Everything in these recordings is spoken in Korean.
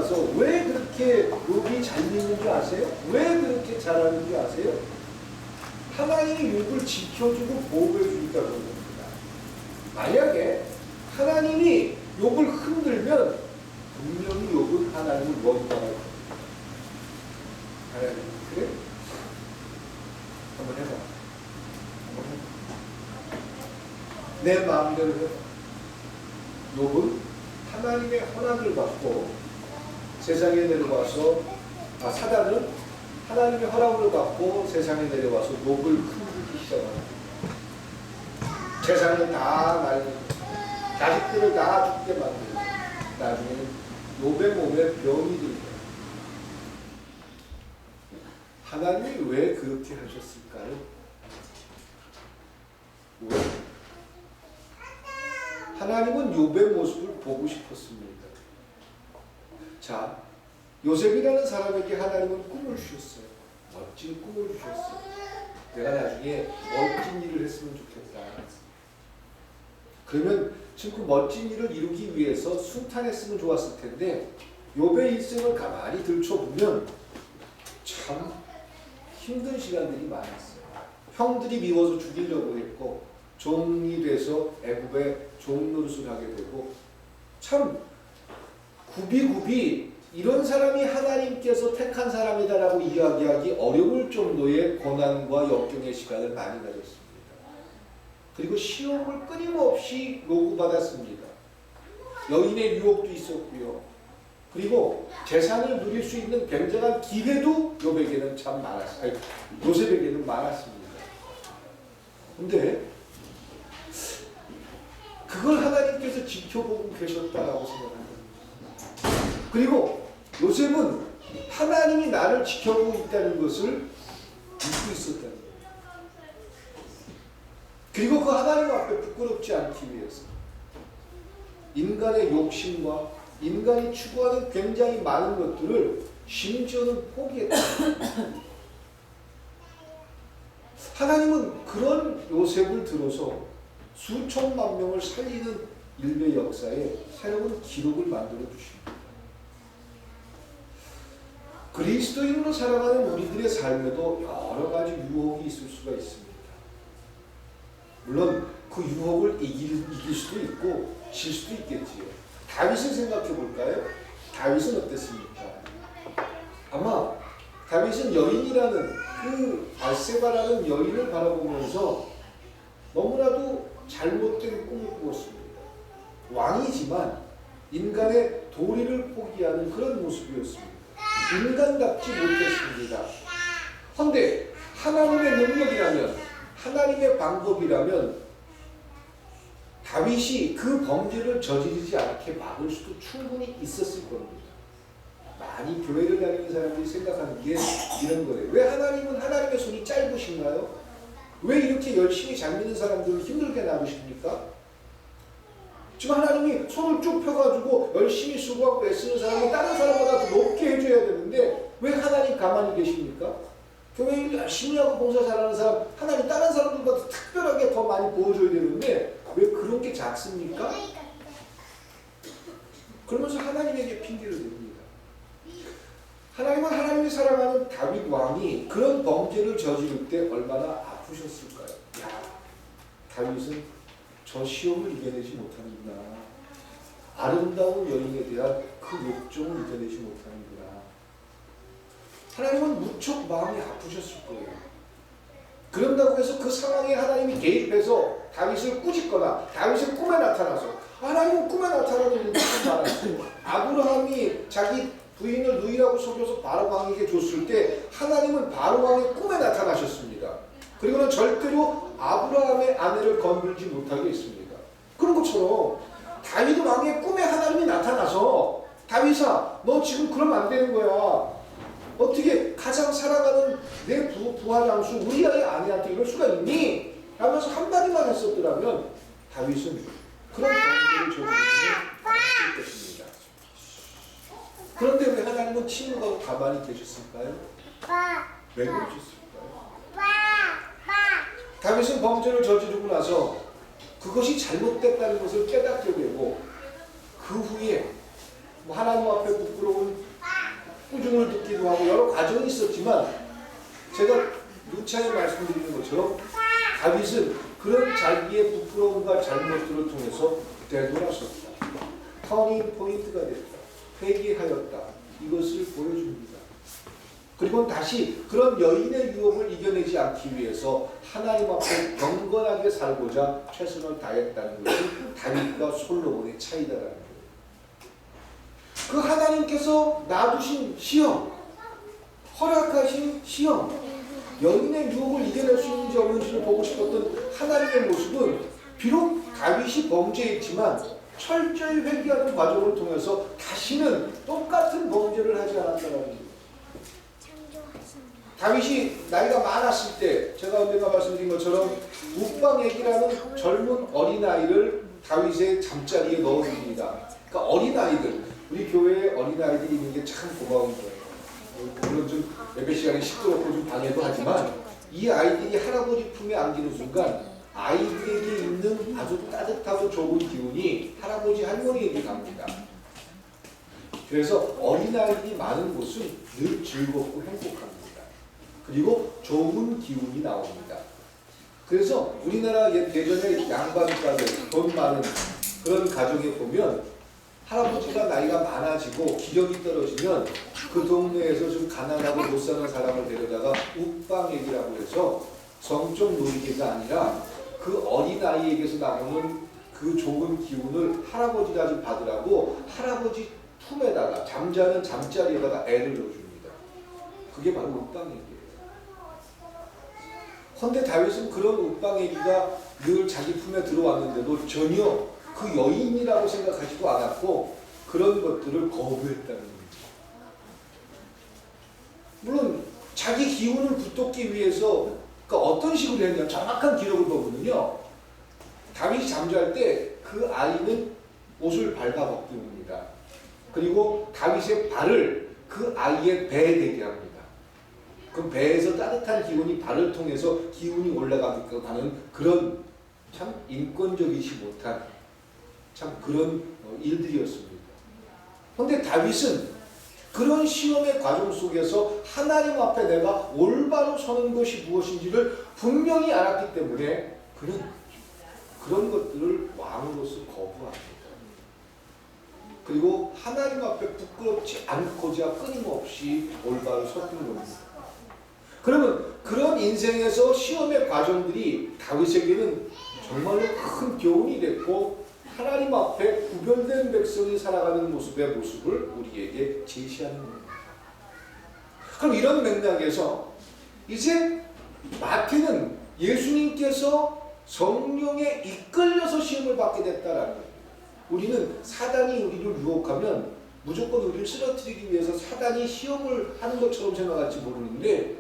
나서 왜 그렇게 욥이 잘 믿는 줄 아세요? 왜 그렇게 잘하는 줄 아세요? 하나님이 욥을 지켜주고 보호해 주니까 그런 겁니다. 만약에 하나님이 욥을 흔들면 분명히 욥은 하나님을 원망할 겁니다. 하나님, 그래? 한번 해봐. 내 마음대로 해봐. 욥은 하나님의 허락을 받고 세상에 내려와서 사단은 하나님의 허락을 받고 세상에 내려와서 욥을 흔들기 시작합니다. 재산을 다 날리고 자식들을 다 죽게 만들고 나중에는 욥의 몸에 병이 들고 하나님이 왜 그렇게 하셨을까요? 왜? 하나님은 욥의 모습을 보고 싶었습니다. 자, 요셉이라는 사람에게 하나님은 꿈을 주셨어요. 멋진 꿈을 주셨어요. 내가 나중에 멋진 일을 했으면 좋겠다. 그러면 지금 그 멋진 일을 이루기 위해서 순탄했으면 좋았을 텐데 욥의 일생을 가만히 들춰보면 참 힘든 시간들이 많았어요. 형들이 미워서 죽이려고 했고 종이 돼서 애굽의 종 노릇을 하게 되고 참 굽이굽이 이런 사람이 하나님께서 택한 사람이다라고 이야기하기 어려울 정도의 고난과 역경의 시간을 많이 가졌습니다. 그리고 시험을 끊임없이 요구받았습니다. 여인의 유혹도 있었고요. 그리고 재산을 누릴 수 있는 굉장한 기회도 욥에게는 참 많았어요. 요셉에게는 많았습니다. 근데 그걸 하나님께서 지켜보고 계셨다라고 생각합니다. 그리고 요셉은 하나님이 나를 지켜보고 있다는 것을 믿고 있었다는 거예요. 그리고 그 하나님 앞에 부끄럽지 않기 위해서 인간의 욕심과 인간이 추구하는 굉장히 많은 것들을 심지어는 포기했다. 하나님은 그런 요셉을 들어서 수천만 명을 살리는 인류의 역사에 새로운 기록을 만들어 주십니다. 그리스도인으로 살아가는 우리들의 삶에도 여러 가지 유혹이 있을 수가 있습니다. 물론 그 유혹을 이길 수도 있고 질 수도 있겠지요. 다윗을 생각해 볼까요? 다윗은 어땠습니까? 아마 다윗은 여인이라는 그 바세바라는 여인을 바라보면서 너무나도 잘못된 꿈을 꾸었습니다. 왕이지만 인간의 도리를 포기하는 그런 모습이었습니다. 인간답지 못했습니다. 그런데 하나님의 능력이라면, 하나님의 방법이라면 다윗이 그 범죄를 저지르지 않게 막을 수도 충분히 있었을 겁니다. 많이 교회를 다니는 사람들이 생각하는 게 이런 거예요. 왜 하나님은 하나님의 손이 짧으신가요? 왜 이렇게 열심히 잘 믿는 사람들을 힘들게 놔두십니까? 지금 하나님이 손을 쭉 펴가지고 열심히 수고하고 애쓰는 사람은 다른 사람보다 더 높게 해줘야 되는데 왜 하나님 가만히 계십니까? 교회 일 열심히 하고 봉사 잘하는 사람 하나님 다른 사람들보다 특별하게 더 많이 보여줘야 되는데 왜 그런 게 작습니까? 그러면서 하나님에게 핑계를 댑니다. 하나님은 하나님이 사랑하는 다윗 왕이 그런 범죄를 저지를 때 얼마나 아프셨을까요? 야, 다윗은 저 시험을 이겨내지 못하는구나. 아름다운 여인에 대한 그 욕정을 이겨내지 못하는구나. 하나님은 무척 마음이 아프셨을 거예요. 그런다고 해서 그 상황에 하나님이 개입해서 다윗을 꾸짖거나 다윗의 꿈에 나타나서 하나님은 꿈에 나타나는 무슨 말이에요? 아브라함이 자기 부인을 누이라고 속여서 바로 왕에게 줬을 때 하나님은 바로 왕의 꿈에 나타나셨습니다. 그리고는 절대로 아브라함의 아내를 건들지 못하게 했습니다. 그런 것처럼 다윗 왕의 꿈에 하나님이 나타나서 다윗아 너 지금 그러면 안 되는 거야. 어떻게 가장 사랑하는 내 부하장수 우리아의 아내한테 이럴 수가 있니? 라면서 한마디만 했었더라면 다윗은 그런 범죄를 저지르지 않았을 것입니다. 그런데 왜 하나님은 침묵하고 가만히 계셨을까요? 왜 그러셨을까요? 다윗은 범죄를 저지르고 나서 그것이 잘못됐다는 것을 깨닫게 되고 그 후에 뭐 하나님 앞에 부끄러운 꾸중을 듣기도 하고 여러 과정이 있었지만 제가 누차례 말씀드리는 것처럼 다윗은 그런 자기의 부끄러움과 잘못들을 통해서 되돌아섰다. 터닝 포인트가 됐다. 회개하였다. 이것을 보여줍니다. 그리고 다시 그런 여인의 유혹을 이겨내지 않기 위해서 하나님 앞에 경건하게 살고자 최선을 다했다는 것이 다윗과 솔로몬의 차이다라는 거예요. 그 하나님께서 놔두신 시험, 허락하신 시험, 여인의 유혹을 이겨낼 수 있는지 없는지를 보고 싶었던 하나님의 모습은 비록 다윗이 범죄했지만 철저히 회개하는 과정을 통해서 다시는 똑같은 범죄를 하지 않았다는 거예요. 다윗이 나이가 많았을 때 제가 언젠가 말씀드린 것처럼 묵방애기라는 젊은 어린아이를 다윗의 잠자리에 넣어줍니다. 그러니까 어린아이들, 우리 교회에 어린아이들이 있는 게 참 고마운 거예요. 물론 좀 예배 시간에 시끄럽고 좀 방해도 하지만 이 아이들이 할아버지 품에 안기는 순간 아이들에게 있는 아주 따뜻하고 좋은 기운이 할아버지 할머니에게 갑니다. 그래서 어린아이들이 많은 곳은 늘 즐겁고 행복합니다. 그리고 좋은 기운이 나옵니다. 그래서 우리나라 예전에 양반가들, 돈 많은 그런 가정에 보면 할아버지가 나이가 많아지고 기력이 떨어지면 그 동네에서 좀 가난하고 못 사는 사람을 데려다가 욱방액이라고 해서 성적 놀이개가 아니라 그 어린아이에게서 나오는 그 좋은 기운을 할아버지가 좀 받으라고 할아버지 품에다가 잠자는 잠자리에다가 애를 넣어줍니다. 그게 바로 욱방액이에요. 헌데 다윗은 그런 욱방애기가 늘 자기 품에 들어왔는데도 전혀 그 여인이라고 생각하지도 않았고 그런 것들을 거부했다는 거죠. 물론 자기 기운을 붙돋기 위해서 그러니까 어떤 식으로 했냐 정확한 기록을 보면요. 다윗이 잠잘 때 그 아이는 옷을 밟아 벗깁니다. 그리고 다윗의 발을 그 아이의 배에 대게 합니다. 그 배에서 따뜻한 기운이 발을 통해서 기운이 올라가게끔 하는 그런 참 인권적이지 못한 참 그런 일들이었습니다. 그런데 다윗은 그런 시험의 과정 속에서 하나님 앞에 내가 올바로 서는 것이 무엇인지를 분명히 알았기 때문에 그는 그런 것들을 왕으로서 거부합니다. 그리고 하나님 앞에 부끄럽지 않고자 끊임없이 올바로 섰던 겁니다. 그러면 그런 인생에서 시험의 과정들이 다윗에게는 정말로 큰 교훈이 됐고 하나님 앞에 구별된 백성이 살아가는 모습을 우리에게 제시하는 겁니다. 그럼 이런 맥락에서 이제 마태는 예수님께서 성령에 이끌려서 시험을 받게 됐다라는 거예요. 우리는 사단이 우리를 유혹하면 무조건 우리를 쓰러뜨리기 위해서 사단이 시험을 하는 것처럼 생각할지 모르는데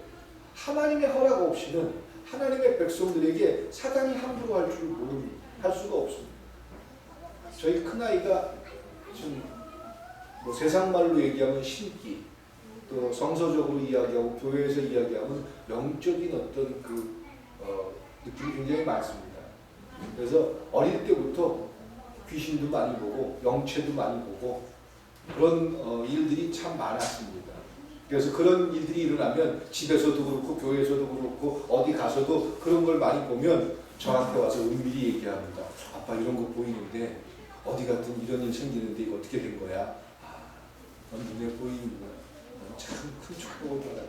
하나님의 허락 없이는 하나님의 백성들에게 사단이 함부로 할 수가 없습니다. 저희 큰아이가 지금 뭐 세상 말로 얘기하면 신기, 또 성서적으로 이야기하고 교회에서 이야기하면 영적인 어떤 느낌이 굉장히 많습니다. 그래서 어릴 때부터 귀신도 많이 보고 영체도 많이 보고 그런 일들이 참 많았습니다. 그래서 그런 일들이 일어나면 집에서도 그렇고 교회에서도 그렇고 어디 가서도 그런 걸 많이 보면 저한테 와서 은밀히 얘기합니다. 아빠 이런 거 보이는데 어디 갔든 이런 일 생기는데 이거 어떻게 된 거야? 넌 눈에 보이는구나. 참 큰 축복을 받았다.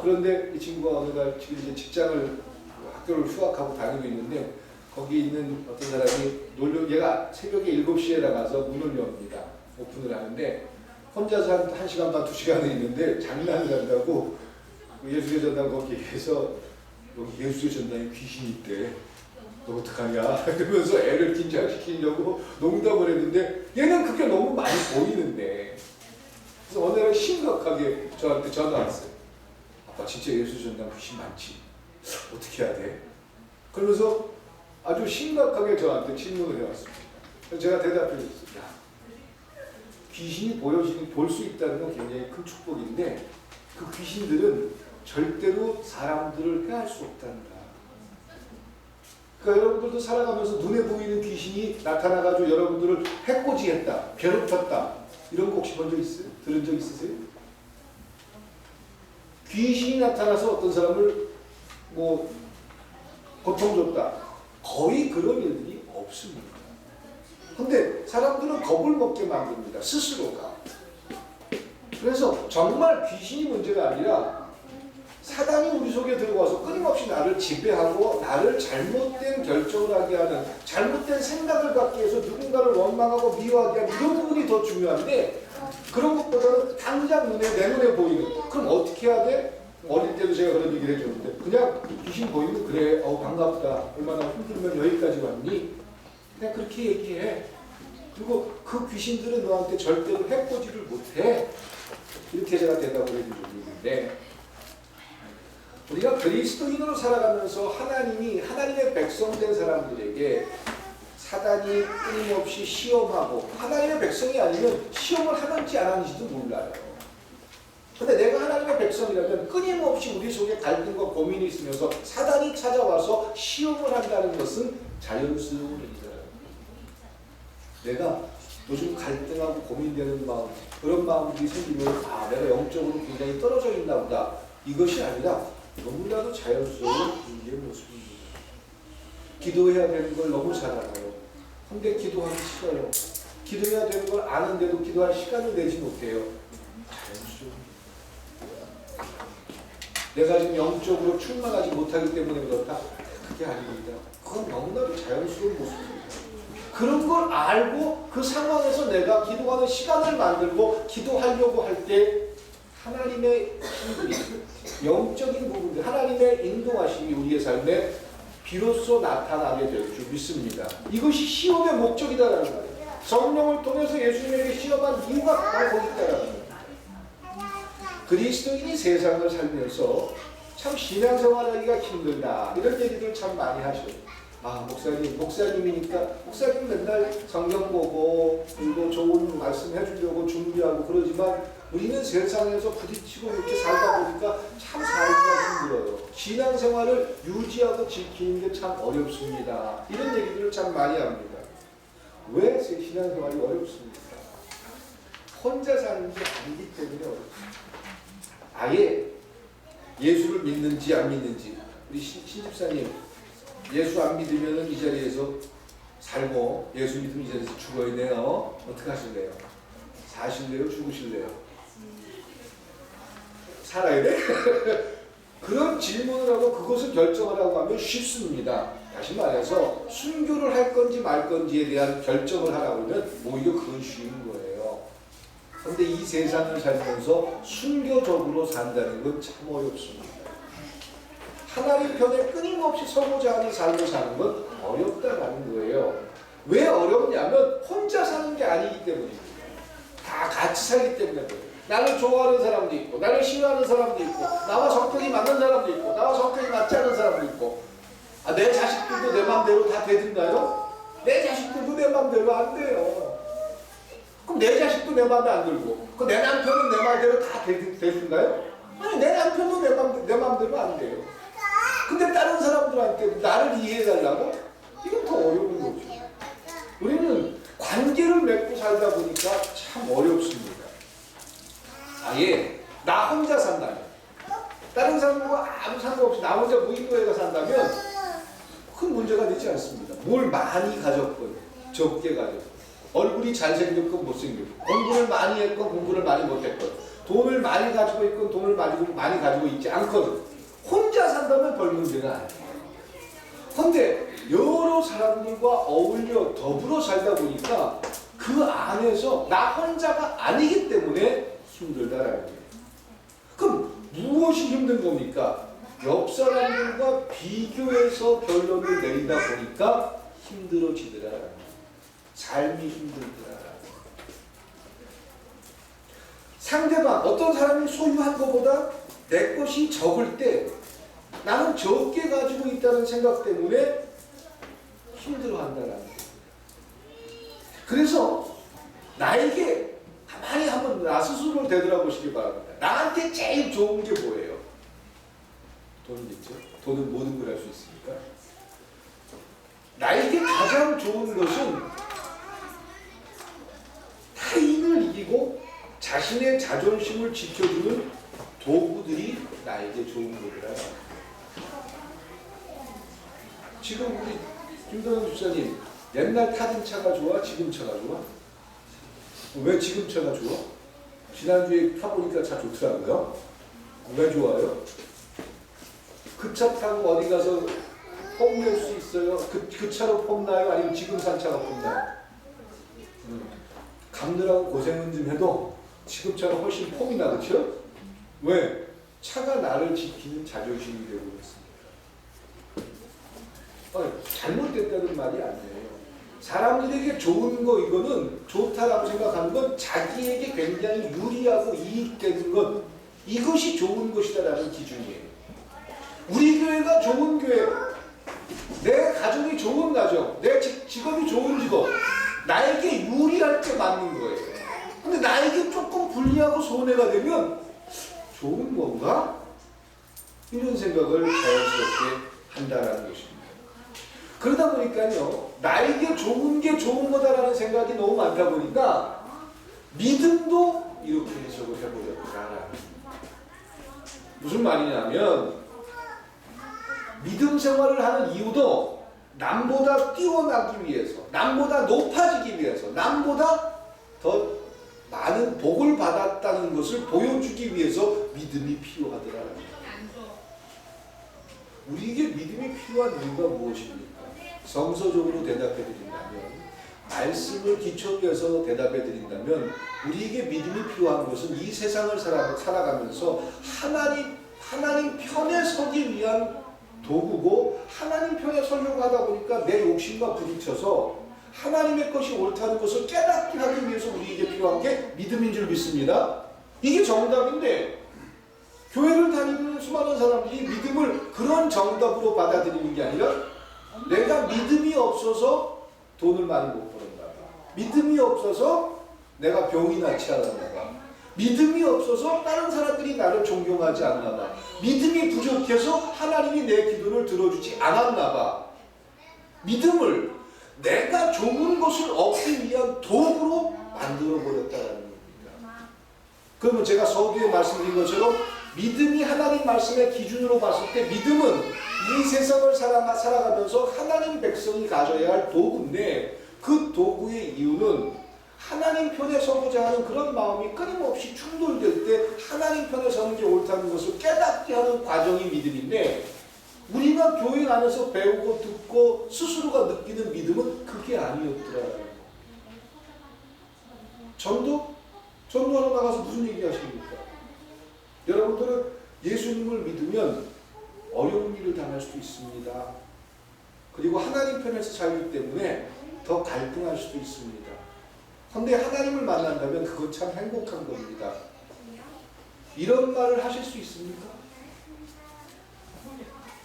그런데 이 친구가 어느 날 지금 이제 직장을 학교를 휴학하고 다니고 있는데 거기 있는 어떤 사람이 얘가 새벽에 7시에 나가서 문을 엽니다. 오픈을 하는데 혼자서 한 1시간 반, 2시간을 있는데 장난을 한다고 예수의 전당 거기에서 여기 예수의 전당에 귀신이 있대. 너 어떡하냐? 그러면서 애를 긴장시키려고 농담을 했는데 얘는 그게 너무 많이 보이는데 그래서 어느 날 심각하게 저한테 전화 왔어요. 아빠 진짜 예수의 전당 귀신 많지? 어떻게 해야 돼? 그러면서 아주 심각하게 저한테 질문을 해왔습니다. 제가 대답했습니다. 귀신이 볼 수 있다는 건 굉장히 큰 축복인데 그 귀신들은 절대로 사람들을 해할 수 없단다. 그러니까 여러분들도 살아가면서 눈에 보이는 귀신이 나타나가지고 여러분들을 해코지했다, 괴롭혔다 이런 거 혹시 본 적 있어요? 들은 적 있으세요? 귀신이 나타나서 어떤 사람을 뭐 고통 줬다. 거의 그런 일들이 없습니다. 근데 사람들은 겁을 먹게 만듭니다. 스스로가. 그래서 정말 귀신이 문제가 아니라 사단이 우리 속에 들어와서 끊임없이 나를 지배하고 나를 잘못된 결정을 하게 하는, 잘못된 생각을 갖게 해서 누군가를 원망하고 미워하게 하는 이런 부분이 더 중요한데, 그런 것보다는 당장 내 눈에 보이는, 그럼 어떻게 해야 돼? 어릴 때도 제가 그런 얘기를 해줬는데, 그냥 귀신 보이면 그래, 반갑다, 얼마나 힘들면 여기까지 왔니? 그냥 그렇게 얘기해. 그리고 그 귀신들은 너한테 절대로 해코지를 못해. 이렇게 제가 대답을 해준 적이 있는데, 우리가 그리스도인으로 살아가면서 하나님의 백성된 사람들에게 사단이 끊임없이 시험하고, 하나님의 백성이 아니면 시험을 하는지 안 하는지도 몰라요. 근데 내가 하나님의 백성이라면 끊임없이 우리 속에 갈등과 고민이 있으면서 사단이 찾아와서 시험을 한다는 것은 자연스러운 일이잖아요. 내가 요즘 갈등하고 고민되는 마음, 그런 마음들이 생기면 내가 영적으로 굉장히 떨어져 있나 보다. 이것이 아니라 너무나도 자연스러운 인간의 모습입니다. 기도해야 되는 걸 너무 잘 알아요. 근데 기도하기 싫어요. 기도해야 되는 걸 아는데도 기도할 시간을 내지 못해요. 자연스러운. 내가 지금 영적으로 충만하지 못하기 때문에 그렇다? 그게 아닙니다. 그건 너무나도 자연스러운 모습입니다. 그런 걸 알고 그 상황에서 내가 기도하는 시간을 만들고 기도하려고 할 때 하나님의 힘들이, 영적인 부분들, 하나님의 인도하심이 우리의 삶에 비로소 나타나게 될 줄 믿습니다. 이것이 시험의 목적이다라는 거예요. 성령을 통해서 예수님에게 시험한 이유가 바로 거기 있다라는 거예요. 그리스도인이 세상을 살면서 참 신앙생활하기가 힘들다, 이런 얘기를 참 많이 하셔요. 목사님이니까 목사님 맨날 성경 보고 그리고 좋은 말씀 해주려고 준비하고 그러지만 우리는 세상에서 부딪히고 이렇게 살다 보니까 참 살기가 힘들어요. 신앙생활을 유지하고 지키는 게 참 어렵습니다. 이런 얘기들을 참 많이 합니다. 왜 신앙생활이 어렵습니까? 혼자 사는 게 아니기 때문에 어렵습니다. 아예 예수를 믿는지 안 믿는지, 우리 신집사님 예수 안 믿으면 이 자리에서 살고 예수 믿으면 이 자리에서 죽어야 돼요. 어떻게 하실래요? 사실래요? 죽으실래요? 살아야 돼? 그런 질문을 하고 그것을 결정하라고 하면 쉽습니다. 다시 말해서 순교를 할 건지 말 건지에 대한 결정을 하라고 하면 오히려 그건 쉬운 거예요. 그런데 이 세상을 살면서 순교적으로 산다는 건 참 어렵습니다. 하나님 편에 끊임없이 서고자 하는 삶을 사는 건 어렵다라는 거예요. 왜 어렵냐면 혼자 사는 게 아니기 때문입니다. 다 같이 살기 때문에 그래요. 나를 좋아하는 사람도 있고, 나를 싫어하는 사람도 있고, 나와 성격이 맞는 사람도 있고, 나와 성격이 맞지 않는 사람도 있고. 내 자식들도 내 맘대로 다 되든가요? 내 자식들도 내 맘대로 안 돼요. 그럼 내 자식도 내 맘에 안 들고, 그럼 내 남편은 내 맘대로 다 되든가요? 아니, 내 남편도 내 맘대로 안 돼요. 근데 다른 사람들한테 나를 이해해달라고? 이건 더 어려운 거죠. 우리는 관계를 맺고 살다 보니까 참 어렵습니다. 아예 나 혼자 산다면, 다른 사람과 아무 상관없이 나 혼자 무인도에 산다면 큰 문제가 되지 않습니다. 뭘 많이 가졌건 적게 가졌건, 얼굴이 잘생겼건 못생겼건, 공부를 많이 했건 공부를 많이 못했건, 돈을 많이 가지고 있건 돈을 많이 가지고 있지 않건, 혼자 산다면 별 문제가 아니에요. 그런데 여러 사람들과 어울려 더불어 살다 보니까 그 안에서 나 혼자가 아니기 때문에 힘들다라는 거예요. 그럼 무엇이 힘든 겁니까? 옆 사람들과 비교해서 결론을 내리다 보니까 힘들어지더라라는 거예요. 삶이 힘들더라라는 거예요. 상대방, 어떤 사람이 소유한 것보다 내 것이 적을 때 나는 적게 가지고 있다는 생각 때문에 힘들어한다는 거예요. 그래서 나에게 가만히 한번 나 스스로를 되돌아보시기 바랍니다. 나한테 제일 좋은 게 뭐예요? 돈이겠죠? 돈은 모든 걸 할 수 있으니까. 나에게 가장 좋은 것은 타인을 이기고 자신의 자존심을 지켜주는 도구들이 나에게 좋은 거더라. 지금 우리 김동현 집사님, 옛날 타던 차가 좋아? 지금 차가 좋아? 왜 지금 차가 좋아? 지난주에 타보니까 차 좋더라고요. 왜 좋아요? 그 차 타고 어디 가서 폼낼 수 있어요? 그 차로 폼나요? 아니면 지금 산 차가 폼나요? 감느라고 고생은 좀 해도 지금 차가 훨씬 폼이 나, 그렇죠? 왜? 차가 나를 지키는 자존심이 되고 있습니다. 잘못됐다는 말이 아니에요. 사람들에게 좋은 거, 이거는 좋다라고 생각하는 건 자기에게 굉장히 유리하고 이익되는 것, 이것이 좋은 것이다라는 기준이에요. 우리 교회가 좋은 교회, 내 가정이 좋은 가정, 내 직업이 좋은 직업, 나에게 유리할 때 맞는 거예요. 근데 나에게 조금 불리하고 손해가 되면 좋은 건가? 이런 생각을 자연스럽게 한다라는 것입니다. 그러다 보니까요, 나에게 좋은 게 좋은 거다라는 생각이 너무 많다 보니까 믿음도 이렇게 해석을 해버렸다라는. 무슨 말이냐면 믿음 생활을 하는 이유도 남보다 뛰어나기 위해서, 남보다 높아지기 위해서, 남보다 더 많은 복을 받았다는 것을 보여주기 위해서 믿음이 필요하더라고요. 우리에게 믿음이 필요한 이유가 무엇입니까? 성서적으로 대답해 드린다면, 말씀을 기초로 해서 대답해 드린다면, 우리에게 믿음이 필요한 것은 이 세상을 살아가면서 하나님 편에 서기 위한 도구고, 하나님 편에 서려고 하다 보니까 내 욕심과 부딪혀서 하나님의 것이 옳다는 것을 깨닫게 하기 위해서 우리에게 필요한 게 믿음인 줄 믿습니다. 이게 정답인데, 교회를 다니는 수많은 사람들이 믿음을 그런 정답으로 받아들이는 게 아니라, 내가 믿음이 없어서 돈을 많이 못 벌었나 봐, 믿음이 없어서 내가 병이 낫지 않았나 봐, 믿음이 없어서 다른 사람들이 나를 존경하지 않나 봐, 믿음이 부족해서 하나님이 내 기도를 들어주지 않았나 봐. 믿음을 내가 좋은 것을 얻기 위한 도구로 만들어버렸다는 겁니다. 그러면 제가 서두에 말씀드린 것처럼 믿음이 하나님 말씀의 기준으로 봤을 때, 믿음은 이 세상을 살아가면서 하나님 백성이 가져야 할 도구인데, 그 도구의 이유는 하나님 편에 서고자 하는 그런 마음이 끊임없이 충돌될 때 하나님 편에 서는 게 옳다는 것을 깨닫게 하는 과정이 믿음인데, 우리가 교회 안에서 배우고 듣고 스스로가 느끼는 믿음은 그게 아니었더라. 전도하러 나가서 무슨 얘기 하십니까? 여러분들은 예수님을 믿으면 어려운 일을 당할 수도 있습니다. 그리고 하나님 편에서 살기 때문에 더 갈등할 수도 있습니다. 그런데 하나님을 만난다면 그건 참 행복한 겁니다. 이런 말을 하실 수 있습니까?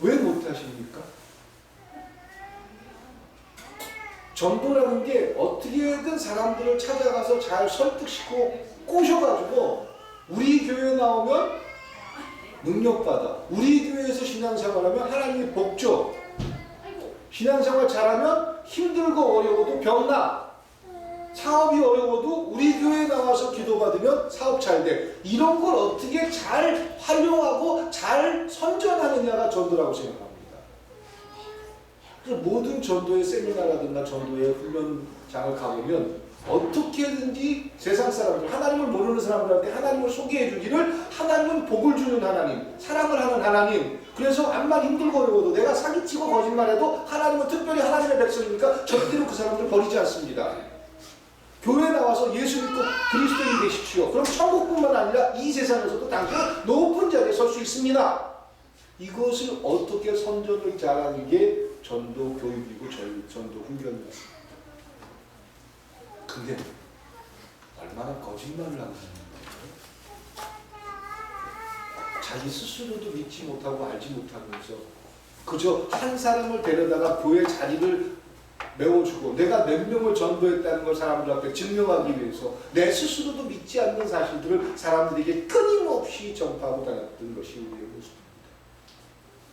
왜 못하십니까? 전도라는 게 어떻게든 사람들을 찾아가서 잘 설득시키고 꼬셔가지고 우리 교회 나오면 능력받아, 우리 교회에서 신앙생활하면 하나님이 복 줘, 신앙생활 잘하면 힘들고 어려워도 병나, 사업이 어려워도 우리 교회에 나와서 기도받으면 사업 잘 돼. 이런 걸 어떻게 잘 활용하고 잘 선전하느냐가 전도라고 생각합니다. 그래서 모든 전도의 세미나라든가 전도의 훈련장을 가보면 어떻게든지 세상 사람들, 하나님을 모르는 사람들한테 하나님을 소개해 주기를, 하나님은 복을 주는 하나님, 사랑을 하는 하나님, 그래서 암만 힘들고 어려워도 내가 사기치고 거짓말해도 하나님은 특별히 하나님의 백성이니까 절대로 그 사람들 버리지 않습니다. 교회에 나와서 예수 믿고 그리스도인 되십시오. 그럼 천국뿐만 아니라 이 세상에서도 당신은 높은 자리에 설 수 있습니다. 이것을 어떻게 선전을 잘하는 게 전도 교육이고 전도 훈련이었습니다. 근데 얼마나 거짓말을 하는 거예요. 자기 스스로도 믿지 못하고 알지 못하면서 그저 한 사람을 데려다가 교회 자리를 메워주고 내가 몇 명을 전도했다는 걸 사람들 앞에 증명하기 위해서 내 스스로도 믿지 않는 사실들을 사람들에게 끊임없이 전파하고 다녔던 것이 우리의 모습입니다.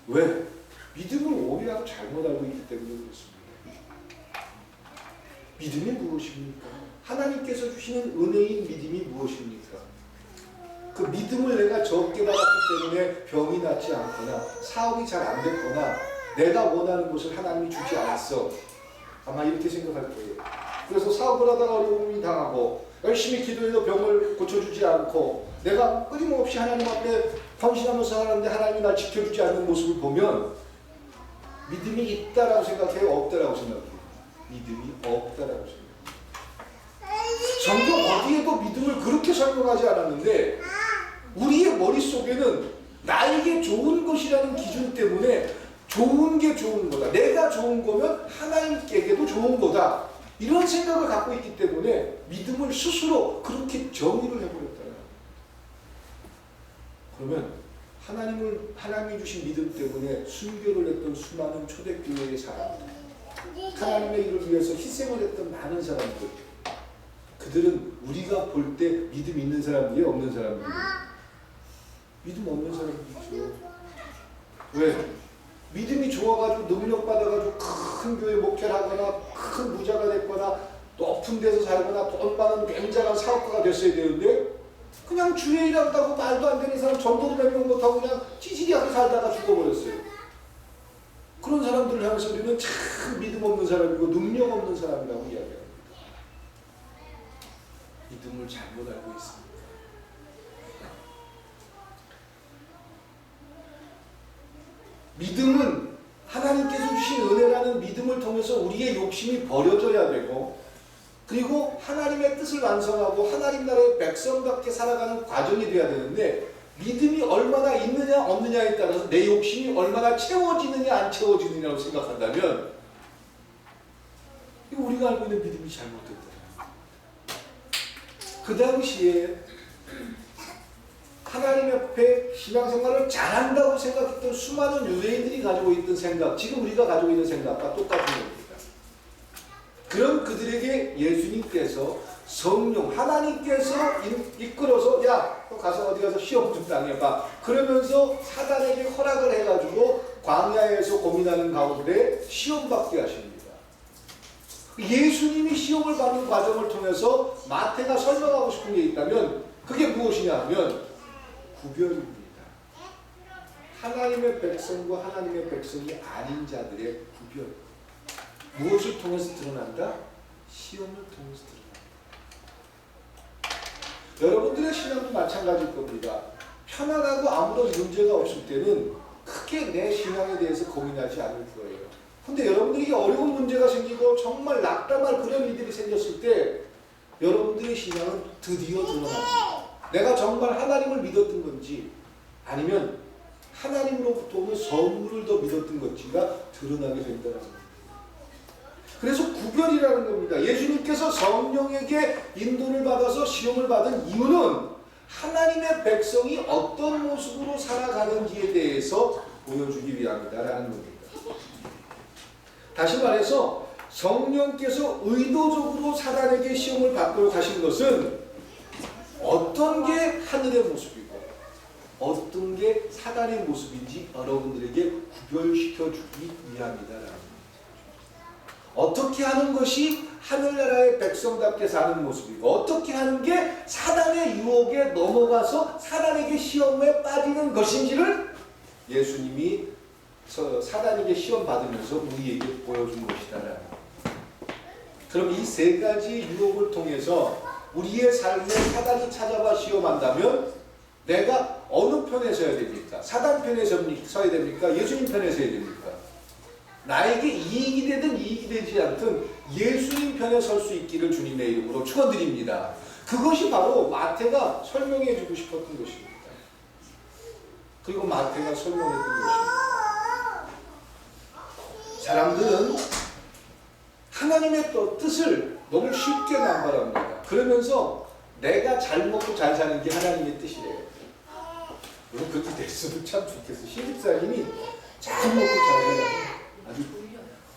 왜? 믿음을 오해하고 잘못 알고 있기 때문에 그렇습니다. 믿음이 무엇입니까? 하나님께서 주시는 은혜인 믿음이 무엇입니까? 그 믿음을 내가 적게 받았기 때문에 병이 낫지 않거나 사업이 잘 안 됐거나 내가 원하는 것을 하나님이 주지 않았어. 아마 이렇게 생각할 거예요. 그래서 사업을 하다가 어려움이 당하고 열심히 기도해도 병을 고쳐주지 않고 내가 끊임없이 하나님 앞에 헌신하면서 살았는데 하나님이 날 지켜주지 않는 모습을 보면 믿음이 있다라고 생각해요? 없다라고 생각해요? 믿음이 없다라고 생각해요. 성경 어디에도 믿음을 그렇게 설명하지 않았는데 우리의 머릿속에는 나에게 좋은 것이라는 기준 때문에 좋은 게 좋은 거다. 내가 좋은 거면 하나님께게도 좋은 거다. 이런 생각을 갖고 있기 때문에 믿음을 스스로 그렇게 정의를 해버렸다. 그러면 하나님이 주신 믿음 때문에 순교를 했던 수많은 초대교회의 사람들, 하나님의 일을 위해서 희생을 했던 많은 사람들, 그들은 우리가 볼 때 믿음 있는 사람들이 없는 사람들이에요. 믿음 없는 사람들이죠. 왜? 믿음이 좋아가지고 능력 받아가지고 큰 교회 목회를 하거나 큰 부자가 됐거나 높은 데서 살거나 돈 많은 굉장한 사업가가 됐어야 되는데 그냥 주의 일한다고 말도 안 되는 사람 전도도 몇 명 못하고 그냥 찌질이하게 살다가 죽어버렸어요. 그런 사람들을 향해서 우리는 참 믿음 없는 사람이고 능력 없는 사람이라고 이야기합니다. 믿음을 잘못 알고 있습니다. 믿음은 하나님께서 주신 은혜라는 믿음을 통해서 우리의 욕심이 버려져야 되고 그리고 하나님의 뜻을 완성하고 하나님 나라의 백성답게 살아가는 과정이 되어야 되는데 믿음이 얼마나 있느냐 없느냐에 따라서 내 욕심이 얼마나 채워지느냐 안 채워지느냐고 생각한다면 이거 우리가 알고 있는 믿음이 잘못됐다. 그 당시에 하나님 앞에 신앙생활을 잘한다고 생각했던 수많은 유대인들이 가지고 있던 생각, 지금 우리가 가지고 있는 생각과 똑같은 겁니다. 그런 그들에게 예수님께서 성령, 하나님께서 이끌어서 야, 너 가서 어디 가서 시험 좀 당해봐. 그러면서 사단에게 허락을 해가지고 광야에서 고민하는 가운데 시험 받게 하십니다. 예수님이 시험을 받는 과정을 통해서 마태가 설명하고 싶은 게 있다면 그게 무엇이냐 하면 구별입니다. 하나님의 백성과 하나님의 백성이 아닌 자들의 구별. 무엇을 통해서 드러난다? 시험을 통해서 드러난다. 여러분들의 신앙도 마찬가지일 겁니다. 편안하고 아무런 문제가 없을 때는 크게 내 신앙에 대해서 고민하지 않을 거예요. 근데 여러분들에게 어려운 문제가 생기고 정말 낙담할 그런 일들이 생겼을 때 여러분들의 신앙은 드디어 드러납니다. 내가 정말 하나님을 믿었던 건지 아니면 하나님으로부터 오는 선물을 더 믿었던 건지가 드러나게 된다는 겁니다. 그래서 구별이라는 겁니다. 예수님께서 성령에게 인도를 받아서 시험을 받은 이유는 하나님의 백성이 어떤 모습으로 살아가는지에 대해서 보여주기 위함이다라는 겁니다. 다시 말해서 성령께서 의도적으로 사단에게 시험을 받도록 하신 것은 어떤 게 하늘의 모습이고 어떤 게 사단의 모습인지 여러분들에게 구별시켜주기 위함이다라는 겁니다. 어떻게 하는 것이 하늘나라의 백성답게 사는 모습이고 어떻게 하는 게 사단의 유혹에 넘어가서 사단에게 시험에 빠지는 것인지를 예수님이 사단에게 시험 받으면서 우리에게 보여준 것이다라는 겁니다. 그럼 이 세 가지 유혹을 통해서 우리의 삶에 사단이 찾아와 시험한다면 내가 어느 편에 서야 됩니까? 사단 편에 서야 됩니까? 예수님 편에 서야 됩니까? 나에게 이익이 되든 이익이 되지 않든 예수님 편에 설 수 있기를 주님의 이름으로 축원드립니다. 그것이 바로 마태가 설명해 주고 싶었던 것입니다. 그리고 마태가 설명했던 것입니다. 사람들은 하나님의 뜻을 너무 쉽게 남발합니다. 그러면서 내가 잘 먹고 잘 사는 게 하나님의 뜻이래요. 물론 그렇게 됐어도 참 좋겠어. 신집사님이 잘 먹고 잘 사는 아주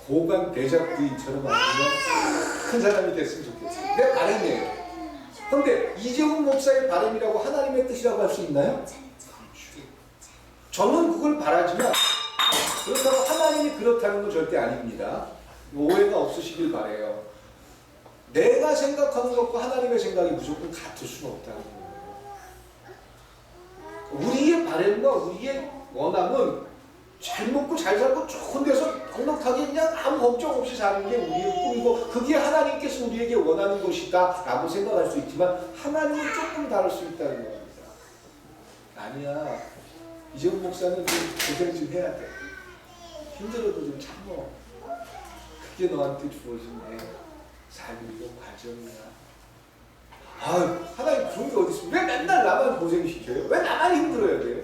고관 대작 부인처럼 아주 큰 사람이 됐으면 좋겠어요. 내 바람이에요. 그런데 이재훈 목사의 바람이라고 하나님의 뜻이라고 할 수 있나요? 저는 그걸 바라지만 그렇다고 하나님이 그렇다는 건 절대 아닙니다. 오해가 없으시길 바라요. 내가 생각하는 것과 하나님의 생각이 무조건 같을 수는 없다는 거예요. 우리의 바램과 우리의 원함은 잘 먹고 잘 살고 좋은 데서 넉넉하게 그냥 아무 걱정 없이 사는 게 우리의 꿈이고 그게 하나님께서 우리에게 원하는 것이다 라고 생각할 수 있지만 하나님은 조금 다를 수 있다는 겁니다. 아니야, 이재훈 목사는 좀 고생 좀 해야 돼. 힘들어도 좀 참어. 그게 너한테 주어진 내 삶이고 과정이야. 아, 하나님 그런 게 어디 있어? 왜 맨날 나만 고생시켜요? 왜 나만 힘들어야 돼요?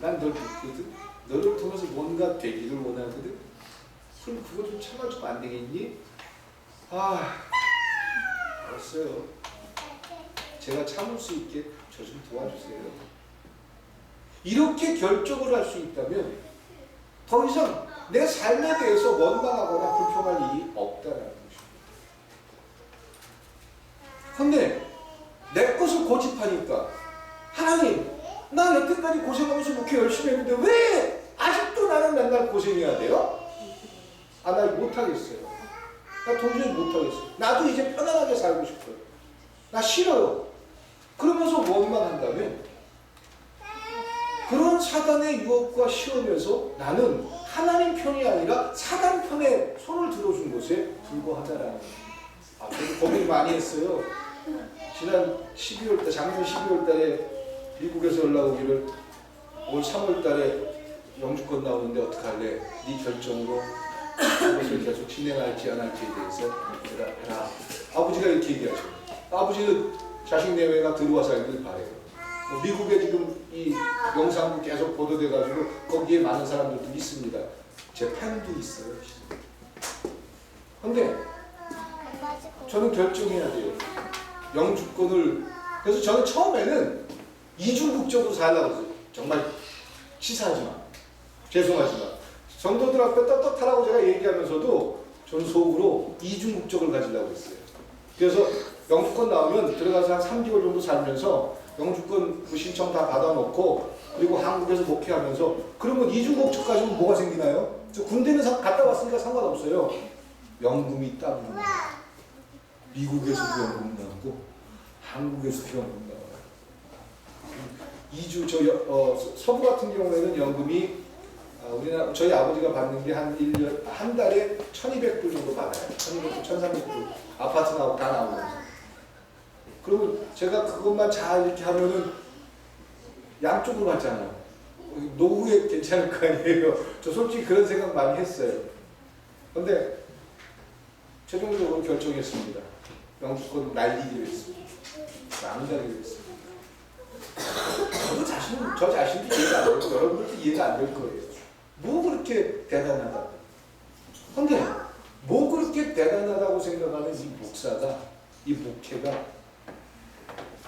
난 널 믿거든. 너를 통해서 뭔가 되기를 원하거든. 그럼 그거 좀 참아주면 안 되겠니? 아, 알았어요. 제가 참을 수 있게 저 좀 도와주세요. 이렇게 결정을 할 수 있다면 더 이상 내 삶에 대해서 원망하거나 불평할 일이 없다는 것입니다. 근데 내 것을 고집하니까 하나님, 나 여태까지 고생하면서 그렇게 열심히 했는데 왜 아직도 나는 맨날 고생해야 돼요? 아, 나 못하겠어요. 나 도저히 못하겠어요. 나도 이제 편안하게 살고 싶어요. 나 싫어요. 그러면서 원망한다면 그런 사단의 유혹과 시험에서 나는 하나님 편이 아니라 사단 편에 손을 들어준 것에 불과하다라는 거예요. 아, 저도 고민 많이 했어요. 지난 12월 달, 작년 12월 달에 미국에서 연락 오기를 올 3월 달에 영주권 나오는데 어떡할래? 네 결정으로 그것을 계속 진행할지 안 할지에 대해서 해라. 아버지가 이렇게 얘기하죠. 아버지는 자식 내외가 들어와 살길 바래요. 미국에 지금 이 영상도 계속 보도돼가지고 거기에 많은 사람들도 있습니다. 제 팬도 있어요. 근데 저는 결정해야 돼요. 영주권을. 그래서 저는 처음에는 이중국적으로 살라고 했어요. 정말 치사하지만 죄송하지만 성도들 앞에 떳떳하라고 제가 얘기하면서도 저는 속으로 이중국적을 가지려고 했어요. 그래서 영주권 나오면 들어가서 한 3개월 정도 살면서 영주권 그 신청 다 받아놓고 그리고 한국에서 목회하면서 그러면 이중국적 가지면 뭐가 생기나요? 저 군대는 갔다 왔으니까 상관없어요. 연금이 따로 나와요. 미국에서도 연금 나오고 한국에서도 연금 나와요. 서부 같은 경우에는 연금이 우리나라 저희 아버지가 받는 게 한 달에 1,200불 정도 받아요. 1,200불, 1,300불 아파트 나오고 다 나오면서. 그러면 제가 그것만 잘 이렇게 하면은 양쪽으로 받잖아요. 노후에 괜찮을 거 아니에요. 저 솔직히 그런 생각 많이 했어요. 근데 최종적으로 결정했습니다. 영주권 날리기로 했습니다. 안 가기로 했습니다. 저 자신도 이해가 안 되고 여러분들도 이해가 안 될 거예요. 뭐 그렇게 대단하다. 근데 뭐 그렇게 대단하다고 생각하는 이 목사가, 이 목회가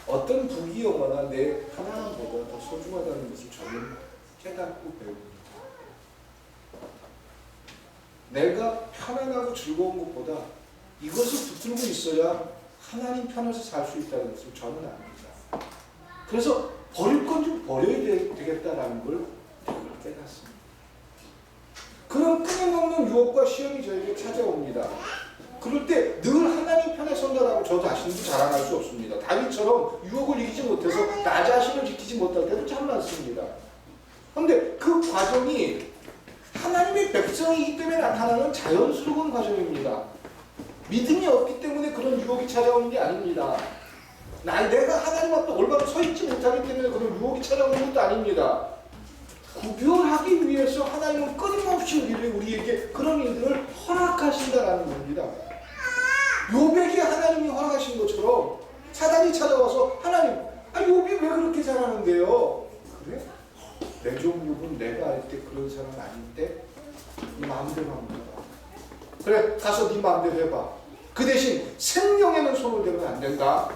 어떤 부귀영화나 내 편안함보다 더 소중하다는 것을 저는 깨닫고 배웁니다. 내가 편안하고 즐거운 것보다 이것을 붙들고 있어야 하나님 편에서 살 수 있다는 것을 저는 압니다. 그래서 버릴 건 좀 버려야 되겠다라는 걸 깨닫습니다. 그런 끊임없는 유혹과 시험이 저에게 찾아옵니다. 그럴 때 늘 하나님 편에 선다라고 저 자신도 자랑할 수 없습니다. 다윗처럼 유혹을 이기지 못해서 나 자신을 지키지 못할 때도 참 많습니다. 그런데 그 과정이 하나님의 백성이기 때문에 나타나는 자연스러운 과정입니다. 믿음이 없기 때문에 그런 유혹이 찾아오는 게 아닙니다. 내가 하나님 앞에 올바로 서 있지 못하기 때문에 그런 유혹이 찾아오는 것도 아닙니다. 구별하기 위해서 하나님은 끊임없이 우리에게 그런 일들을 허락하신다라는 겁니다. 욥에게 하나님이 허락하신 것처럼 사단이 찾아와서 하나님, 욥이 왜 그렇게 잘하는데요? 그래? 내 종 욥은 내가 알 때 그런 사람 아닌데 네 마음대로 합니다. 그래, 가서 네 마음대로 해봐. 그 대신 생명에는 손을 대면 안 된다.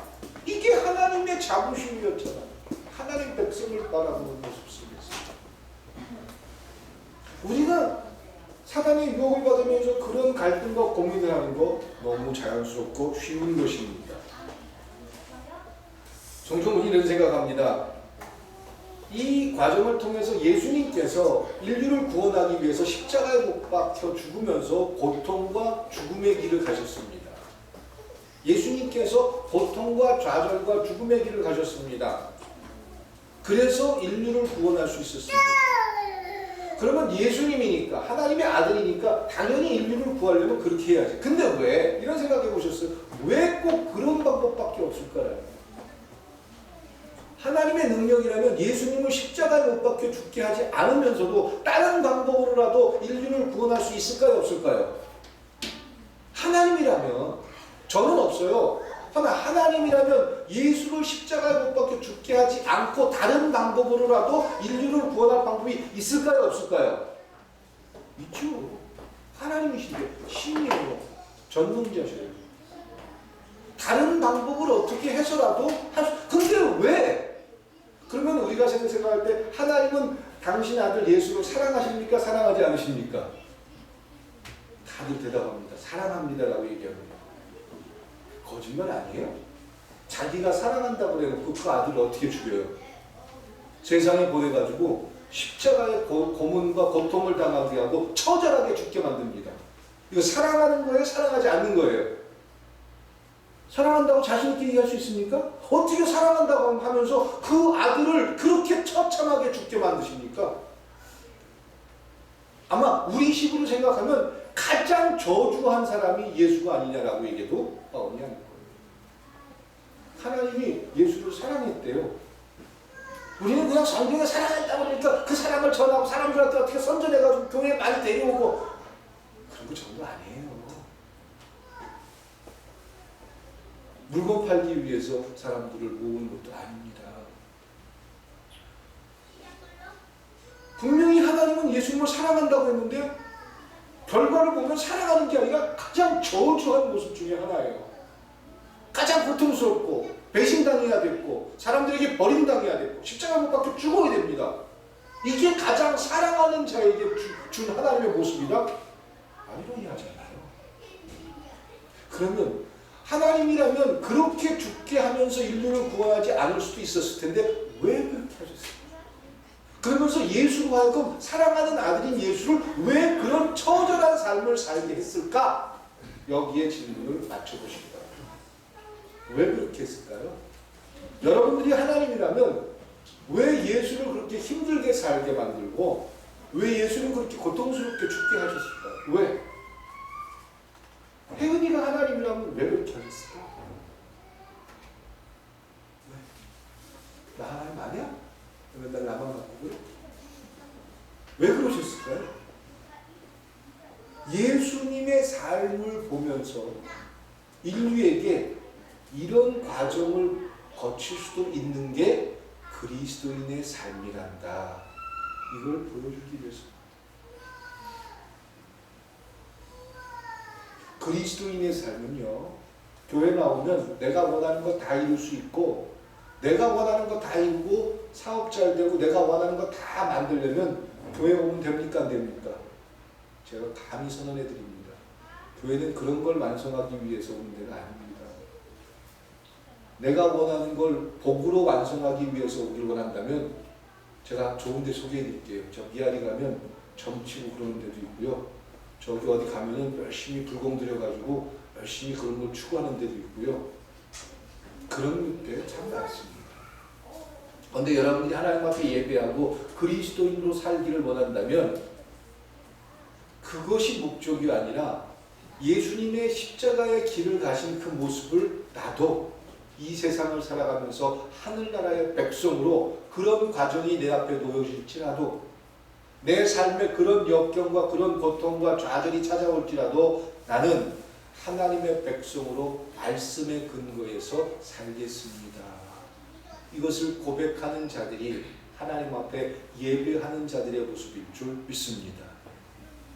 이게 하나님의 자부심이었잖아. 하나님 백성을 바라보는 모습 속에서 우리가 사단의 유혹을 받으면서 그런 갈등과 고민을 하는 거 너무 자연스럽고 쉬운 것입니다. 종종 이런 생각합니다. 이 과정을 통해서 예수님께서 인류를 구원하기 위해서 십자가에 못 박혀 죽으면서 고통과 죽음의 길을 가셨습니다. 예수님께서 고통과 좌절과 죽음의 길을 가셨습니다. 그래서 인류를 구원할 수 있었습니다. 그러면 예수님이니까, 하나님의 아들이니까 당연히 인류를 구하려면 그렇게 해야지. 근데 왜? 이런 생각해 보셨어요? 왜 꼭 그런 방법밖에 없을까요? 하나님의 능력이라면 예수님을 십자가에 못 박혀 죽게 하지 않으면서도 다른 방법으로라도 인류를 구원할 수 있을까요? 없을까요? 하나님이라면, 저는 없어요. 하나님이라면 예수를 십자가에 못 박혀 죽게 하지 않고 다른 방법으로라도 인류를 구원할 방법이 있을까요? 없을까요? 있죠. 하나님이신데 신이에요. 전능자셔요. 다른 방법을 어떻게 해서라도 근데 왜? 그러면 우리가 생각할 때 하나님은 당신 아들 예수를 사랑하십니까? 사랑하지 않으십니까? 다들 대답합니다. 사랑합니다라고 얘기합니다. 거짓말 아니에요? 자기가 사랑한다고 해놓고 그 아들을 어떻게 죽여요? 세상에 보내가지고 십자가의 고문과 고통을 당하게 하고 처절하게 죽게 만듭니다. 이거 사랑하는 거예요? 사랑하지 않는 거예요? 사랑한다고 자신있게 얘기할 수 있습니까? 어떻게 사랑한다고 하면서 그 아들을 그렇게 처참하게 죽게 만드십니까? 아마 우리 식으로 생각하면 가장 저주한 사람이 예수가 아니냐라고 얘기해도 과언이 아닐 거예요. 하나님이 예수를 사랑했대요. 우리는 그냥 성경에 사랑했다고 그러니까 그 사랑을 전하고 사람들한테 어떻게 선전해가지고 교회에 많이 데려오고 그런 거 전부 아니에요. 물건 팔기 위해서 사람들을 모으는 것도 아닙니다. 분명히 하나님은 예수님을 사랑한다고 했는데 결과를 보면 사랑하는 게 아니라 가장 저주한 모습 중에 하나예요. 가장 고통스럽고 배신당해야 됐고 사람들에게 버림당해야 됐고 십자가 못 박혀 죽어야 됩니다. 이게 가장 사랑하는 자에게 준 하나님의 모습이다? 아니로 이해하지 않아요. 그러면 하나님이라면 그렇게 죽게 하면서 인류를 구원하지 않을 수도 있었을 텐데 왜 그렇게 하셨어요? 그러면서 예수로 하여금 사랑하는 아들인 예수를 왜 그런 처절한 삶을 살게 했을까? 여기에 질문을 맞춰보시기 바랍니다. 왜 그렇게 했을까요? 여러분들이 하나님이라면 왜 예수를 그렇게 힘들게 살게 만들고 왜 예수를 그렇게 고통스럽게 죽게 하셨을까요? 왜? 혜은이가 하나님이라면 왜 그렇게 하겠을까? 왜? 나 하나님 아니야? 맨날 나만 갖고 그래? 왜 그러셨을까요? 예수님의 삶을 보면서 인류에게 이런 과정을 거칠 수도 있는 게 그리스도인의 삶이란다. 이걸 보여주기 위해서. 그리스도인의 삶은요, 교회 나오면 내가 원하는 거 다 이룰 수 있고 내가 원하는 거 다 이루고 사업 잘 되고 내가 원하는 거 다 만들려면 교회 오면 됩니까? 안 됩니까? 제가 감히 선언해 드립니다. 교회는 그런 걸 완성하기 위해서 오는 데가 아닙니다. 내가 원하는 걸 복으로 완성하기 위해서 오길 원한다면 제가 좋은 데 소개해 드릴게요. 저 미아리 가면 점치고 그러는 데도 있고요. 저기 어디 가면은 열심히 불공 들여가지고 열심히 그런 걸 추구하는 데도 있고요. 그런 데 참 많습니다. 그런데 여러분이 하나님 앞에 예배하고 그리스도인으로 살기를 원한다면 그것이 목적이 아니라 예수님의 십자가의 길을 가신 그 모습을 나도 이 세상을 살아가면서 하늘나라의 백성으로 그런 과정이 내 앞에 놓여질지라도 내 삶에 그런 역경과 그런 고통과 좌절이 찾아올지라도 나는 하나님의 백성으로 말씀의 근거에서 살겠습니다. 이것을 고백하는 자들이 하나님 앞에 예배하는 자들의 모습일 줄 믿습니다.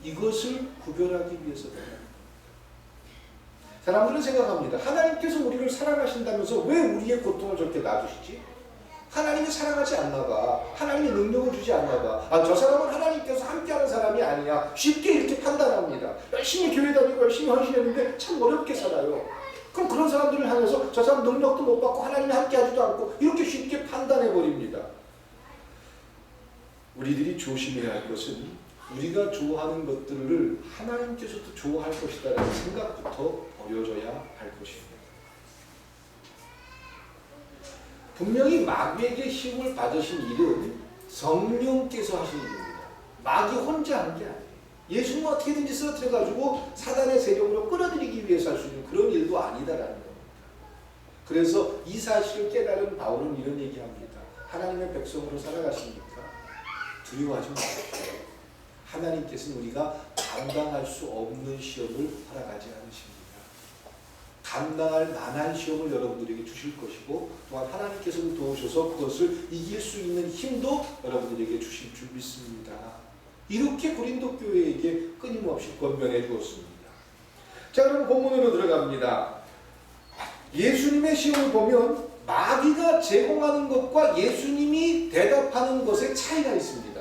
이것을 구별하기 위해서입니다. 사람들은 생각합니다. 하나님께서 우리를 사랑하신다면서 왜 우리의 고통을 저렇게 놔두시지? 하나님이 사랑하지 않나 봐. 하나님이 능력을 주지 않나 봐. 아, 저 사람은 하나님께서 함께하는 사람이 아니야. 쉽게 이렇게 판단합니다. 열심히 교회 다니고 열심히 헌신했는데 참 어렵게 살아요. 그럼 그런 사람들을 향해서 저 사람 능력도 못 받고 하나님이 함께하지도 않고 이렇게 쉽게 판단해버립니다. 우리들이 조심해야 할 것은 우리가 좋아하는 것들을 하나님께서도 좋아할 것이다라는 생각부터 버려져야 할 것입니다. 분명히 마귀에게 힘을 받으신 일은 성령께서 하신 일입니다. 마귀 혼자 한 게 아니에요. 예수님은 어떻게든지 쓰러뜨려가지고 사단의 세력으로 끌어들이기 위해서 할 수 있는 그런 일도 아니다라는 겁니다. 그래서 이 사실을 깨달은 바울은 이런 얘기합니다. 하나님의 백성으로 살아가십니까? 두려워하지 마십시오. 하나님께서는 우리가 감당할 수 없는 시험을 허락하지 않으십니다. 감당할 만한 시험을 여러분들에게 주실 것이고 또한 하나님께서도 도우셔서 그것을 이길 수 있는 힘도 여러분들에게 주실 줄 믿습니다. 이렇게 고린도 교회에게 끊임없이 권면해 주었습니다. 자, 그럼 본문으로 들어갑니다. 예수님의 시험을 보면 마귀가 제공하는 것과 예수님이 대답하는 것에 차이가 있습니다.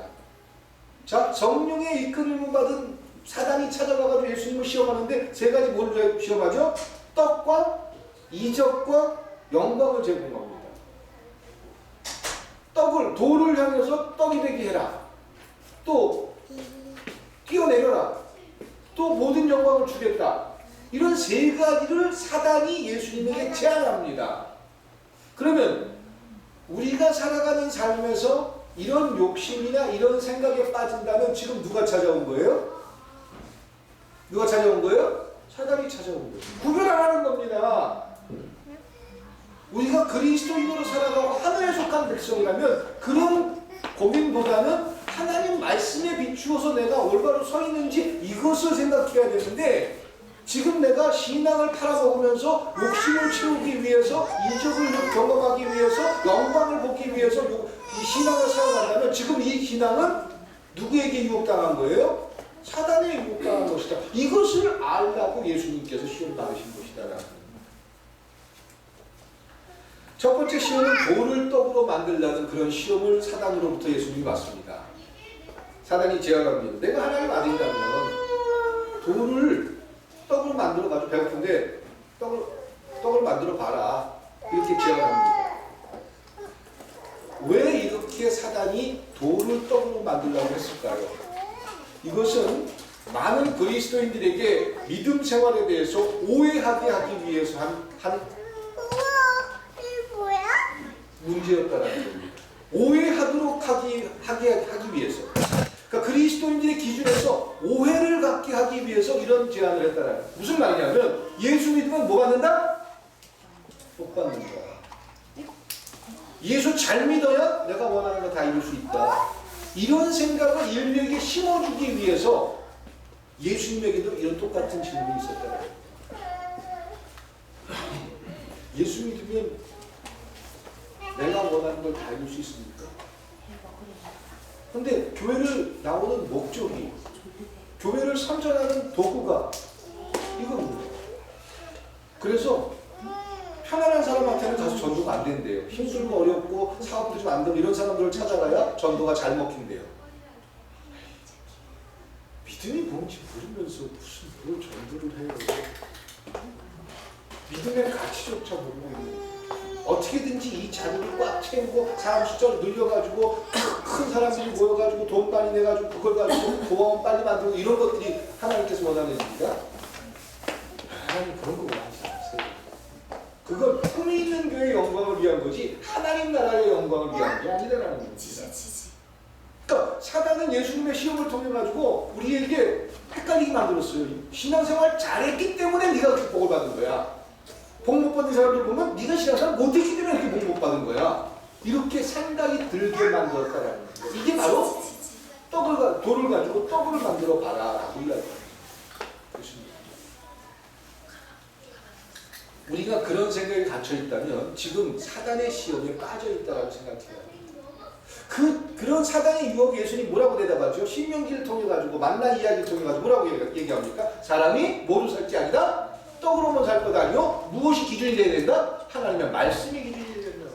자, 성령의 이끌림을 받은 사단이 찾아가가지고 예수님을 시험하는데 세 가지 뭘 시험하죠? 떡과 이적과 영광을 제공합니다. 돌을 향해서 떡이 되게 해라. 또 뛰어내려라. 또 모든 영광을 주겠다. 이런 세 가지를 사단이 예수님에게 제안합니다. 그러면 우리가 살아가는 삶에서 이런 욕심이나 이런 생각에 빠진다면 지금 누가 찾아온 거예요? 누가 찾아온 거예요? 사단이 찾아온 거예요. 구별 안 하는 겁니다. 우리가 그리스도인으로 살아가고 하늘에 속한 백성이라면 그런 고민보다는 하나님 말씀에 비추어서 내가 올바로 서 있는지 이것을 생각해야 되는데 지금 내가 신앙을 팔아먹으면서 욕심을 채우기 위해서 이적을 경험하기 위해서 영광을 보기 위해서 이 신앙을 사용한다면 지금 이 신앙은 누구에게 유혹당한 거예요? 사단에 유혹당한 것이다. 이것을 알라고 예수님께서 시험 받으신 것이다. 첫 번째 시험은 돌을 떡으로 만들라는 그런 시험을 사단으로부터 예수님이 받습니다. 사단이 제안합니다. 내가 하나님 아들이라면 돌을 떡으로 만들어 가지고 배고픈데 떡을 만들어 봐라. 이렇게 제안합니다. 왜 이렇게 사단이 돌을 떡으로 만들려고 했을까요? 이것은 많은 그리스도인들에게 믿음 생활에 대해서 오해하게 하기 위해서 한 문제였다는 겁니다. 오해하도록 하기 위해서. 그러니까 그리스도인들의 기준에서 오해를 갖게 하기 위해서 이런 제안을 했다는 거예요. 무슨 말이냐면 예수 믿으면 뭐 받는다? 복 받는 거야. 예수 잘 믿어야 내가 원하는 거 다 이룰 수 있다. 이런 생각을 인류에게 심어주기 위해서 예수님에게도 이런 똑같은 질문이 있었다는 거예요. 예수 믿으면 내가 원하는 걸 다 이룰 수 있습니까? 근데 교회를 나오는 목적이 교회를 선전하는 도구가 이겁니다. 그래서 편안한 사람한테는 가서 전도가 안 된대요. 힘들고 어렵고 사업도 좀 안 되고 이런 사람들을 찾아가야 전도가 잘 먹힌대요. 믿음이 뭔지 모르면서 무슨 뭘 전도를 해요. 믿음의 가치조차 모르고 있는 어떻게든지 이 자리를 꽉 채우고 사람 숫자를 늘려가지고 큰 사람들이 모여가지고 돈 많이 내가지고 그걸 가지고 보험 빨리 만들고 이런 것들이 하나님께서 원하는 일입니다. 하나님 그런 거 원하지 않으세요. 그건 품이 있는 교회의 영광을 위한 거지 하나님 나라의 영광을 위한 게 아니라는 겁니다. 그러니까 사단은 예수님의 시험을 통해 가지고 우리에게 헷갈리게 만들었어요. 신앙생활 잘했기 때문에 네가 그렇게 복을 받은 거야. 복 못 받은 사람들 보면 네가 신앙생활 못했기 때문에 이렇게 복 못 받은 거야. 이렇게 생각이 들게 만들었다라는 거예요. 이게 바로 돌을 가지고 떡을 만들어 봐라라고 이야기합니다. 우리가 그런 생각이 갇혀 있다면 지금 사단의 시험에 빠져 있다라고 생각해요. 그런 사단의 유혹 예수님이 뭐라고 대답하죠? 신명기를 통해 가지고 만나 이야기를 통해 가지고 뭐라고 얘기합니까? 사람이 뭐로 살지 아니다? 떡으로만 살 것 아니요? 무엇이 기준이 돼야 된다? 하나님의 말씀이 기준이 돼야 된다.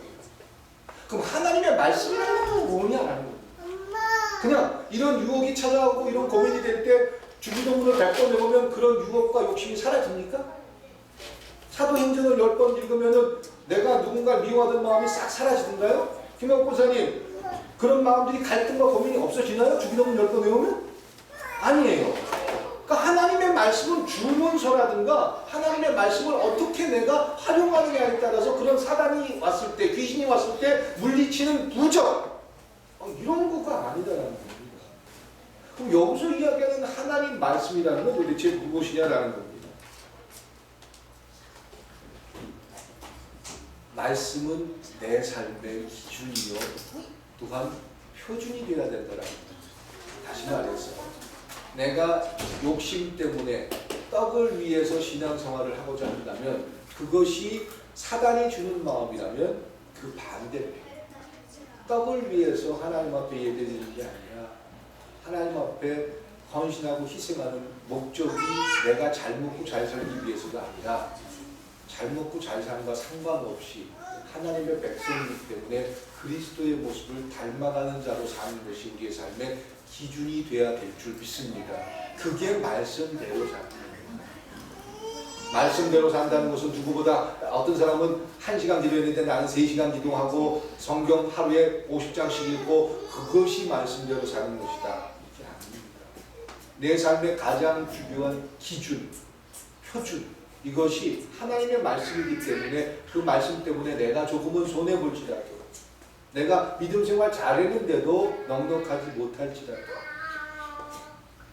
그럼 하나님의 말씀이라는 건 뭐냐라는 거예요. 그냥 이런 유혹이 찾아오고 이런 고민이 될 때 주기도문을 100번 외우면 그런 유혹과 욕심이 사라집니까? 사도행전을 10번 읽으면 내가 누군가를 미워하던 마음이 싹 사라지던가요? 김영국 권사님, 그런 마음들이 갈등과 고민이 없어지나요? 주기도문 10번 외우면? 아니에요. 그러니까 하나님의 말씀은 주문서라든가 하나님의 말씀을 어떻게 내가 활용하느냐에 따라서 그런 사단이 왔을 때, 귀신이 왔을 물리치는 부적 이런 거가 아니다라는 겁니다. 그럼 여기서 이야기하는 하나님 말씀이라는 건 도대체 무엇이냐라는 겁니다. 말씀은 내 삶의 기준이요 또한 표준이 되어야 된다라는 겁니다. 다시 말해서 내가 욕심 때문에 떡을 위해서 신앙생활을 하고자 한다면 그것이 사단이 주는 마음이라면 그 반대로 떡을 위해서 하나님 앞에 예배드리는 게 아니라 하나님 앞에 헌신하고 희생하는 목적이 내가 잘 먹고 잘 살기 위해서가 아니라 잘 먹고 잘 사는과 상관없이 하나님의 백성이기 때문에 그리스도의 모습을 닮아가는 자로 사는 것이 우리의 삶의 기준이 되어야 될 줄 믿습니다. 그게 말씀대로 사는 거예요. 말씀대로 산다는 것은 누구보다 어떤 사람은 1시간 기도했는데 나는 3시간 기도하고 성경 하루에 50장씩 읽고 그것이 말씀대로 사는 것이다. 이게 아닙니다. 내 삶의 가장 중요한 기준, 표준 이것이 하나님의 말씀이기 때문에 그 말씀 때문에 내가 조금은 손해볼지라도 내가 믿음 생활 잘했는데도 넉넉하지 못할지라도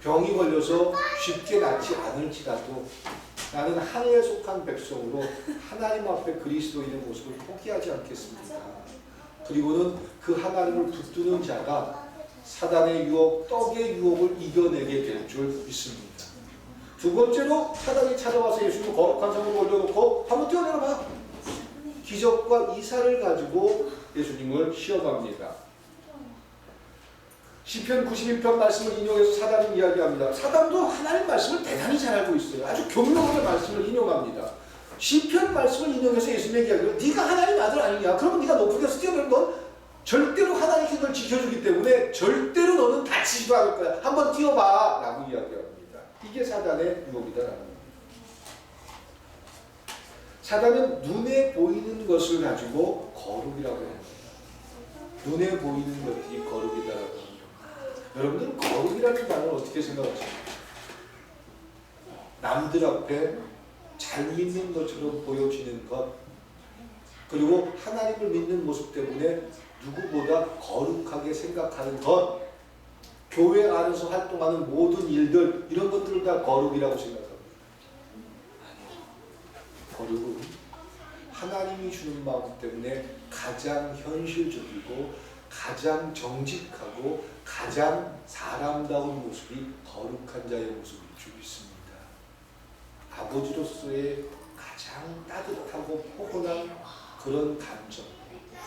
병이 걸려서 쉽게 낫지 않을지라도 나는 하늘에 속한 백성으로 하나님 앞에 그리스도인의 모습을 포기하지 않겠습니다. 그리고는 그 하나님을 붙드는 자가 사단의 유혹, 떡의 유혹을 이겨내게 될 줄 믿습니다. 두 번째로 사단이 찾아와서 예수님을 거룩한 성으로 올려놓고 한번 뛰어내려봐. 기적과 이사를 가지고 예수님을 시험합니다. 시편 91편 말씀을 인용해서 사단은 이야기합니다. 사단도 하나님 말씀을 대단히 잘 알고 있어요. 아주 교묘하게 말씀을 인용합니다. 시편 말씀을 인용해서 예수님에게 이야기해요. 네가 하나님 아들 아니냐? 그러면 네가 높은 데서 뛰어내는 건 절대로 하나님께 널 지켜주기 때문에 절대로 너는 다치지도 않을 거야. 한번 뛰어봐 라고 이야기합니다. 이게 사단의 유혹이다라는 겁니다. 사단은 눈에 보이는 것을 가지고 거룩이라고 합니다. 눈에 보이는 것이 거룩이다라고 합니다. 여러분들은 거룩이라는 단어를 어떻게 생각하십니까? 남들 앞에 잘 믿는 것처럼 보여지는 것, 그리고 하나님을 믿는 모습 때문에 누구보다 거룩하게 생각하는 것, 교회 안에서 활동하는 모든 일들, 이런 것들을 다 거룩이라고 생각합니다. 거룩은 하나님이 주는 마음 때문에 가장 현실적이고 가장 정직하고 가장 사람다운 모습이 거룩한 자의 모습일 줄 믿습니다. 아버지로서의 가장 따뜻하고 포근한 그런 감정,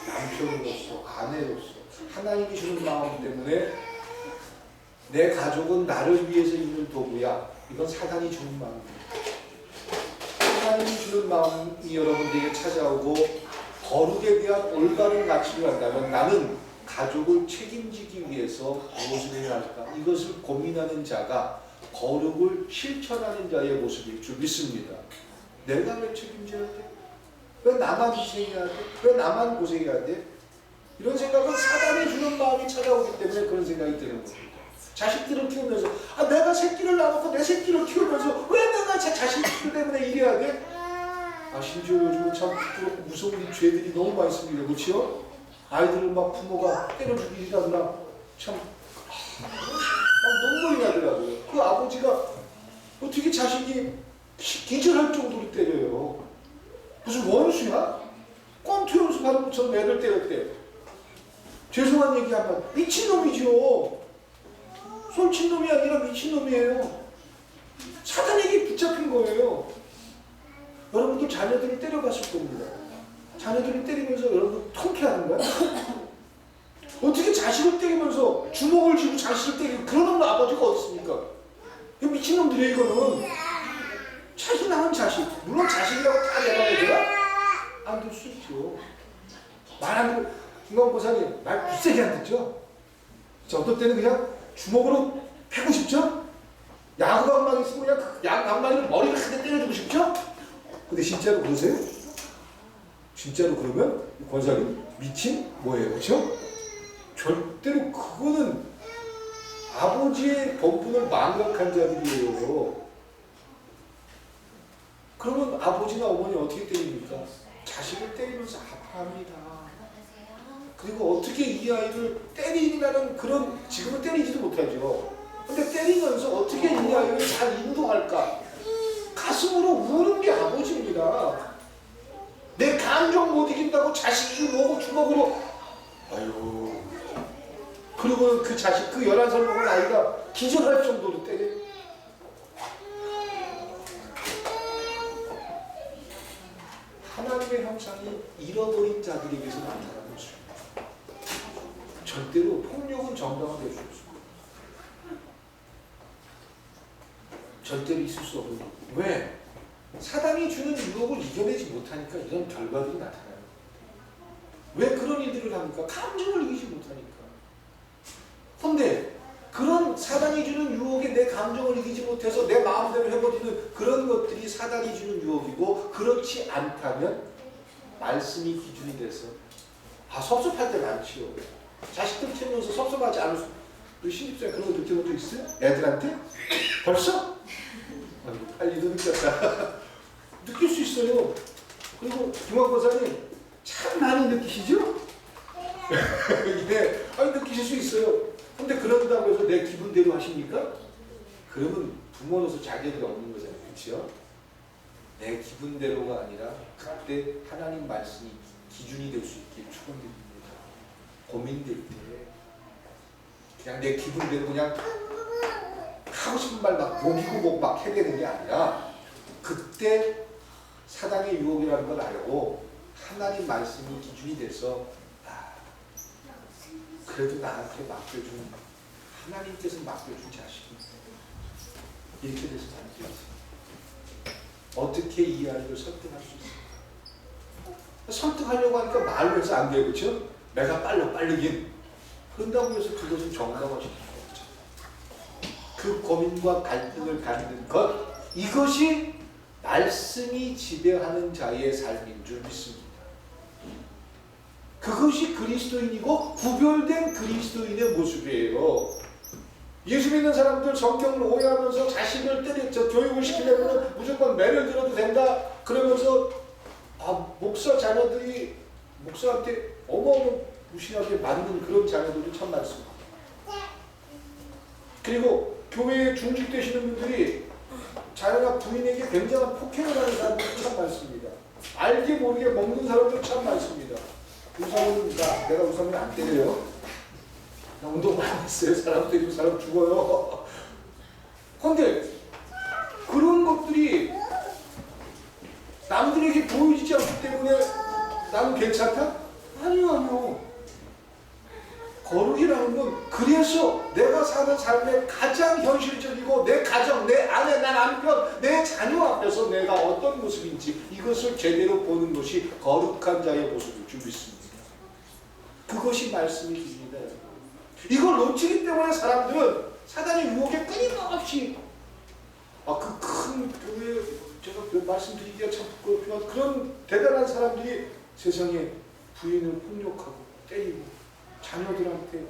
남편으로서, 아내로서 하나님이 주는 마음 때문에 내 가족은 나를 위해서 있는 도구야. 이건 사단이 주는 마음입니다. 하나님이 주는 마음이 여러분들에게 찾아오고 거룩에 대한 올바른 가치를 한다면 나는 가족을 책임지기 위해서 무엇을 해야 할까? 이것을 고민하는 자가 거룩을 실천하는 자의 모습일 줄 믿습니다. 내가 왜 책임져야 돼? 왜 나만 희생해야 돼? 왜 나만 고생해야 돼? 이런 생각은 사단이 주는 마음이 찾아오기 때문에 그런 생각이 드는 겁니다. 자식들을 키우면서 내가 새끼를 낳아놓고 내 새끼를 키우면서 왜 내가 제 자식들 때문에 일해야 돼? 심지어 요즘은 참 부끄럽고 무서운 죄들이 너무 많이 있습니다. 그렇죠? 아이들을 막 부모가 때려 죽이라거나 참 눈물이 나더라고요. 그 아버지가 어떻게 자식이 기절할 정도로 때려요. 무슨 원수야? 꽁투 연수 받은 것처럼 애들 때렸대. 죄송한 얘기 한번 미친놈이죠. 솔친놈이 아니라 미친놈이에요. 사단에게 붙잡힌 거예요. 여러분도 자녀들을 때려봤을 겁니다. 자녀들을 때리면서 여러분 통쾌하는 거야? 어떻게 자식을 때리면서 주먹을 쥐고 자식을 때리고 그런 아버지가 어디 있습니까? 미친놈들이에요. 이거는 자식 낳은 자식, 물론 자식이라고 다 내가 안 될 수 있죠. 말 안 듣고 김광보사님 말 굳세게 안 듣죠? 어떤 때는 그냥 주먹으로 패고 싶죠? 야구 방망이 쓰고 그냥 야구 방망이를 머리를 크게 때려주고 싶죠? 근데 진짜로 그러세요? 진짜로 그러면 권사님 미친 뭐예요? 그렇죠? 절대로 그거는 아버지의 본분을 망각한 자들이에요. 그러면 아버지나 어머니 어떻게 때립니까? 자식을 때리면서 아파합니다. 그리고 어떻게 이 아이를 때리라는 그런, 지금은 때리지도 못하죠. 근데 때리면서 어떻게 이 아이를 잘 인도할까? 가슴으로 우는 게 아버지입니다. 내 감정 못 이긴다고 자식이 뭐고 주먹으로, 아유. 그리고 그 자식, 그 11살 먹은 아이가 기절할 정도로 때려. 하나님의 형상이 잃어버린 자들에게서 나타나는 것입니다. 절대로 폭력은 정당화될 수 없습니다. 절대로 있을 수 없는 것. 왜? 사단이 주는 유혹을 이겨내지 못하니까 이런 결과들이 나타나요. 왜 그런 일들을 합니까? 감정을 이기지 못하니까. 그런데 그런 사단이 주는 유혹에 내 감정을 이기지 못해서 내 마음대로 해버리는 그런 것들이 사단이 주는 유혹이고, 그렇지 않다면 말씀이 기준이 돼서 섭섭할 때 많지요. 자식들 키우면서 섭섭하지 않을 수. 우리 신입사에 그런 거 느껴본 적 있어요? 애들한테? 벌써? 빨리도 느꼈다. 느낄 수 있어요. 그리고 김학 권사님 참 많이 느끼시죠? 예, 느끼실 수 있어요. 근데 그런다고 해서 내 기분대로 하십니까? 그러면 부모로서 자격이 없는 거잖아요. 그렇죠? 내 기분대로가 아니라 그때 하나님 말씀이 기준이 될 수 있게 축원드립니다. 고민될 때 그냥 내 기분대로 그냥 하고 싶은 말 막 목이고 막 해야 되는 게 아니라, 그때 사단의 유혹이라는 걸 알고 하나님 말씀이 기준이 돼서 그래도 나한테 맡겨준, 하나님께서 맡겨준 자식이 이렇게 돼서 안 되지. 어떻게 이 아이를 설득할 수 있어요? 설득하려고 하니까 말로 해서 안 돼요. 그렇죠? 내가 빠르긴. 그런다고 해서 그것은 정당화시킬 수 없죠. 그 고민과 갈등을 갖는 것, 이것이 말씀이 지배하는 자의 삶인 줄 믿습니다. 그것이 그리스도인이고 구별된 그리스도인의 모습이에요. 예수 믿는 사람들 성경을 오해하면서 자식을 교육을 시키려면 무조건 매를 들어도 된다 그러면서 목사 자녀들이 목사한테 어마어마무시하게 맞는 그런 자녀들이 참 많습니다. 그리고 교회에 중직되시는 분들이 자녀나 부인에게 굉장한 폭행을 하는 사람들이 참 많습니다. 알게 모르게 먹는 사람들 참 많습니다. 우상은, 내가 우상은 안 때려요. 나 운동 많이 했어요. 사람 때리고 사람 죽어요. 그런데 그런 것들이 남들에게 보이지 않기 때문에 나는 괜찮다? 아니요. 거룩이라는 건 그래서 내가 사는 삶의 가장 현실적이고 내 가정, 내 아내, 내 남편, 내 자녀 앞에서 내가 어떤 모습인지 이것을 제대로 보는 것이 거룩한 자의 모습일 줄 믿습니다. 그것이 말씀이 기준이다. 이걸 놓치기 때문에 사람들은 사단의 유혹에 끊임없이 그 큰 교회, 제가 말씀드리기가 참 부끄럽지만 그런 대단한 사람들이 세상에 부인을 폭력하고 때리고 자녀들한테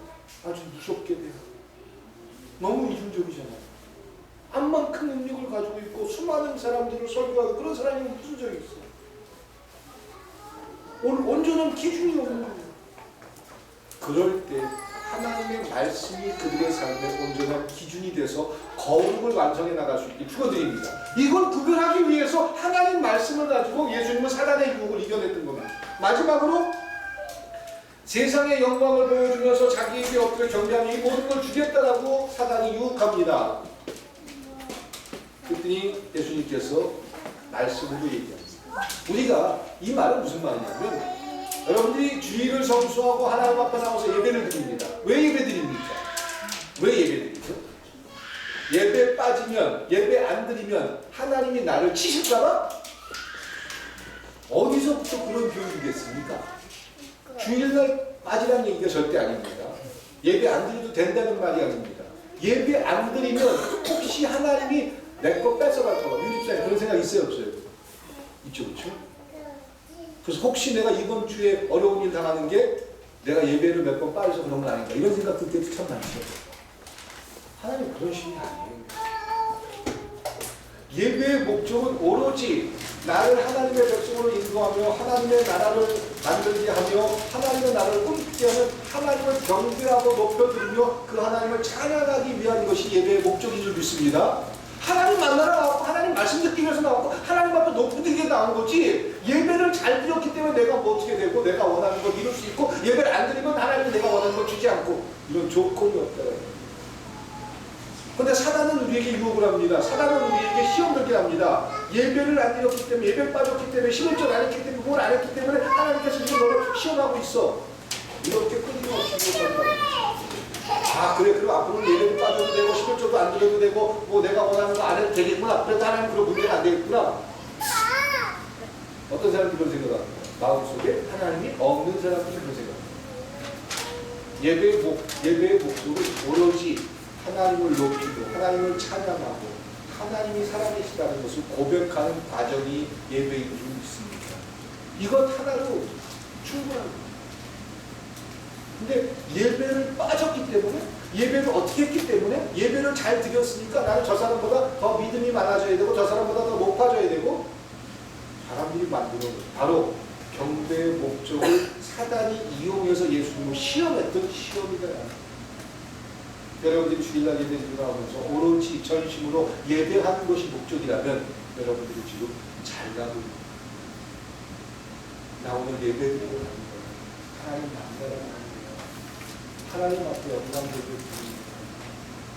아주 무섭게 대하고 너무 이중적이잖아요. 암만 큰 능력을 가지고 있고 수많은 사람들을 설교하고 그런 사람이 무슨 적이 있어요. 오늘 온전한 기준이 없는 거예요. 그럴 때 하나님의 말씀이 그들의 삶의 온전한 기준이 돼서 거룩을 완성해 나갈 수 있게 축원드립니다. 이걸 구별하기 위해서 하나님 말씀을 가지고 예수님은 사단의 유혹을 이겨냈던 겁니다. 마지막으로 세상의 영광을 보여주면서 자기에게 엎드려 경배하며 이 모든 걸 주겠다라고 사단이 유혹합니다. 그랬더니 예수님께서 말씀으로 얘기합니다. 우리가 이 말은 무슨 말이냐면 여러분들이 주일을 성수하고 하나님 앞에 나와서 예배를 드립니다. 왜 예배 드립니까? 왜 예배 드리죠? 예배 빠지면, 예배 안 드리면 하나님이 나를 치실까봐? 어디서부터 그런 교육이 됐습니까? 주일날 빠지라는 얘기가 절대 아닙니다. 예배 안 드려도 된다는 말이 아닙니다. 예배 안 드리면 혹시 하나님이 내 거 뺏어갈까봐. 유립사에 그런 생각 있어요, 없어요? 있죠, 그렇죠? 그래서 혹시 내가 이번 주에 어려운 일 당하는 게 내가 예배를 몇 번 빠져서 그런 건 아닌가 이런 생각 들 때도 참 많죠. 하나님 그런 신이 아니에요. 예배의 목적은 오로지 나를 하나님의 백성으로 인도하며 하나님의 나라를 만들게 하며 하나님의 나라를 꿈꾸게 하는 하나님을 경배하고 높여드리며 그 하나님을 찬양하기 위한 것이 예배의 목적인 줄 믿습니다. 하나님 만나러 나왔고 하나님 말씀 듣기 위해서 나왔고 하나님 앞에 높이기 위해 나온 거지, 예배를 잘 드렸기 때문에 내가 뭐 어떻게 되고 내가 원하는 걸 이룰 수 있고 예배를 안 드리면 하나님이 내가 원하는 걸 주지 않고 이런 조건이 없다고요. 그런데 사단은 우리에게 유혹을 합니다. 사단은 우리에게 시험 들게 합니다. 예배를 안 드렸기 때문에, 예배를 빠졌기 때문에, 11절 안 했기 때문에, 뭘 안 했기 때문에 하나님께서 지금 너를 시험하고 있어. 이렇게 끊임없이 유혹한다. 아 그래, 그럼 앞으로는 예배도 빠져도 되고 11절도 안 드려도 되고 뭐 내가 원하는 거 안 해도 되겠구나. 그래도 하나님 그런 문제가 안 되겠구나. 어떤 사람들이 그런 생각합니다. 마음속에 하나님이 없는 사람들이 그런 생각합니다. 예배의 목적은 오로지 하나님을 높이고 하나님을 찬양하고 하나님이 살아계시다는 것을 고백하는 과정이 예배인 줄 믿습니다. 이것 하나로 충분합니다. 근데 예배를 빠졌기 때문에, 예배를 어떻게 했기 때문에, 예배를 잘 드렸으니까 나는 저 사람보다 더 믿음이 많아져야 되고 저 사람보다 더 높아져야 되고, 사람들이 만드는 것, 바로 경배의 목적을 사단이 이용해서 예수님을 시험했던 시험이다. 여러분들이 주일날 예배 드리면서 오로지 전심으로 예배하는 것이 목적이라면 여러분들이 지금 잘 가고 있습니다. 나 오늘 예배 드리고 가는 거야. 하나님 만나러 가는 거야. 하나님 앞에 영광 돌려드립니다.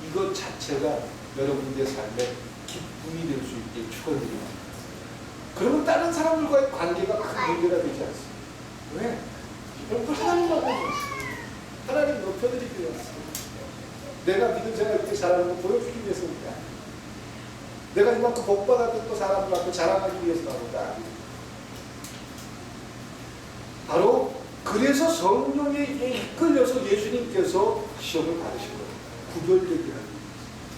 이것 자체가 여러분들의 삶에 기쁨이 될 수 있게 축원드립니다. 그러면 다른 사람들과의 관계가 큰 문제가 되지 않습니다. 왜? 여러분 하나님 앞에 왔어요. 하나님 높여드리기 위해서. 내가 믿음 생활 이렇게 잘하는 거 보여주기 위해서입니다. 내가 이만큼 복받았던 또 사람들 앞에 자랑하기 위해서 나온다. 바로 그래서 성령에게 이끌려서 예수님께서 시험을 받으신 거예요. 구별되게 하는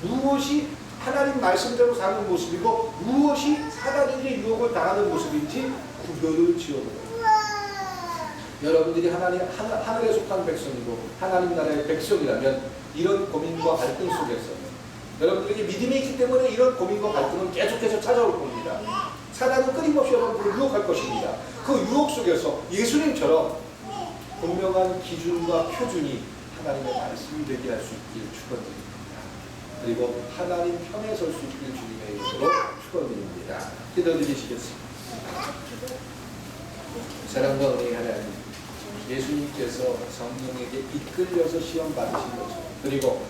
무엇이 하나님 말씀대로 사는 모습이고 무엇이 사단에게 유혹을 당하는 모습인지 구별을 지어버려요. 여러분들이 하늘에 속한 백성이고 하나님 나라의 백성이라면 이런 고민과 갈등 속에서 여러분들에게 믿음이 있기 때문에 이런 고민과 갈등은 계속해서 찾아올 겁니다. 사단은 끊임없이 여러분들을 유혹할 것입니다. 그 유혹 속에서 예수님처럼 분명한 기준과 표준이 하나님의 말씀이 되게 할 수 있길 축원드립니다. 그리고 하나님 편에 설 수 있길 주님의 이름으로 축원드립니다. 기도드리시겠습니다. 사랑과 은혜의 하나님, 예수님께서 성령에게 이끌려서 시험 받으신 거죠. 그리고